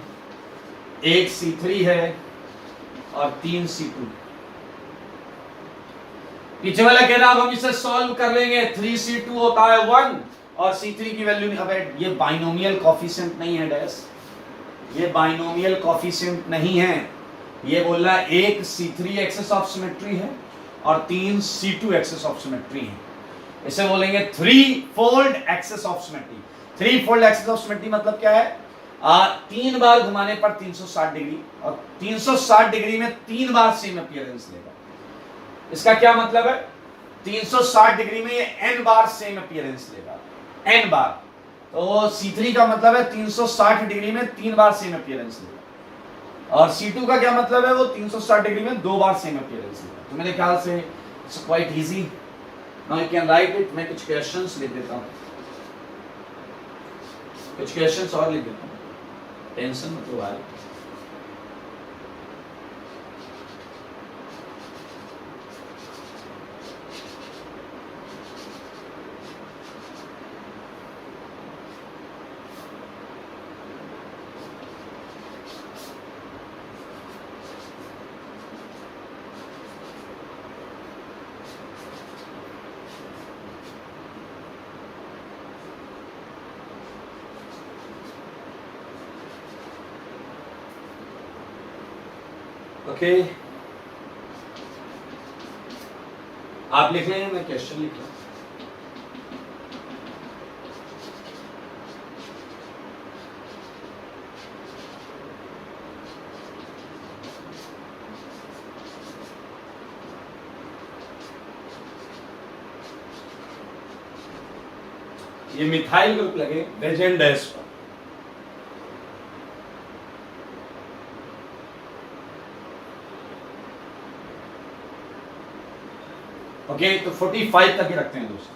एक C3 है और 3 C2। पीछे वाला कह रहा अब हम इसे सॉल्व कर लेंगे, 3C2 होता है 1 और C3 की वैल्यू नहीं। अब ये बाइनोमियल कोफिशिएंट नहीं है डैश, ये बाइनोमियल कोफिशिएंट नहीं है। ये बोल रहा है एक C3 एक्सिस ऑफ सिमेट्री है और 3 C2 एक्सिस ऑफ सिमेट्री है। इसे बोलेंगे 3-fold axis of symmetry. 3-fold axis of symmetry मतलब क्या है? 3 बार घुमाने पर 360 डिग्री, और 360 डिग्री में 3 बार सेम अपीयरेंस लेगा। इसका क्या मतलब है? 360 डिग्री में ये n बार सेम अपीयरेंस लेगा, n बार। तो C3 का मतलब है 360 डिग्री में 3 बार सेम अपीयरेंस लेगा, और C2 का क्या मतलब है? वो 360 डिग्री में 2 बार सेम अपीयरेंस लेगा। तो मेरे ख्याल से it's quite easy. Now you can write it. मैं कुछ क्वेश्चंस लिख देता हूं, कुछ क्वेश्चंस और लिख देता हूं, टेंशन मत लो भाई। ओके, आप लिख लें, मैं क्वेश्चन लिख रहा हूं। ये मिथाइल ग्रुप लगे बेंजीन डैश पर। ओके, तो 45 तक ही रखते हैं दोस्तों,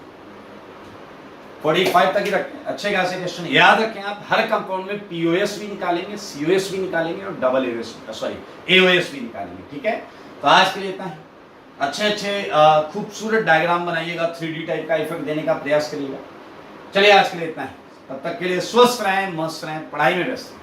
45 तक ही रखते हैं। अच्छे खासे क्वेश्चन याद रखें आप। हर कंपाउंड में POS भी निकालेंगे, COS भी निकालेंगे और AOS भी निकालेंगे। ठीक है, तो आज के लिए इतना है। अच्छे अच्छे खूबसूरत डायग्राम बनाइएगा, 3D टाइप का इफेक्ट देने का प्रयास करिएगा। चलिए आज के लिए इतना है, तब तक के लिए स्वस्थ रहें, मस्त रहें, पढ़ाई में व्यस्त रहें।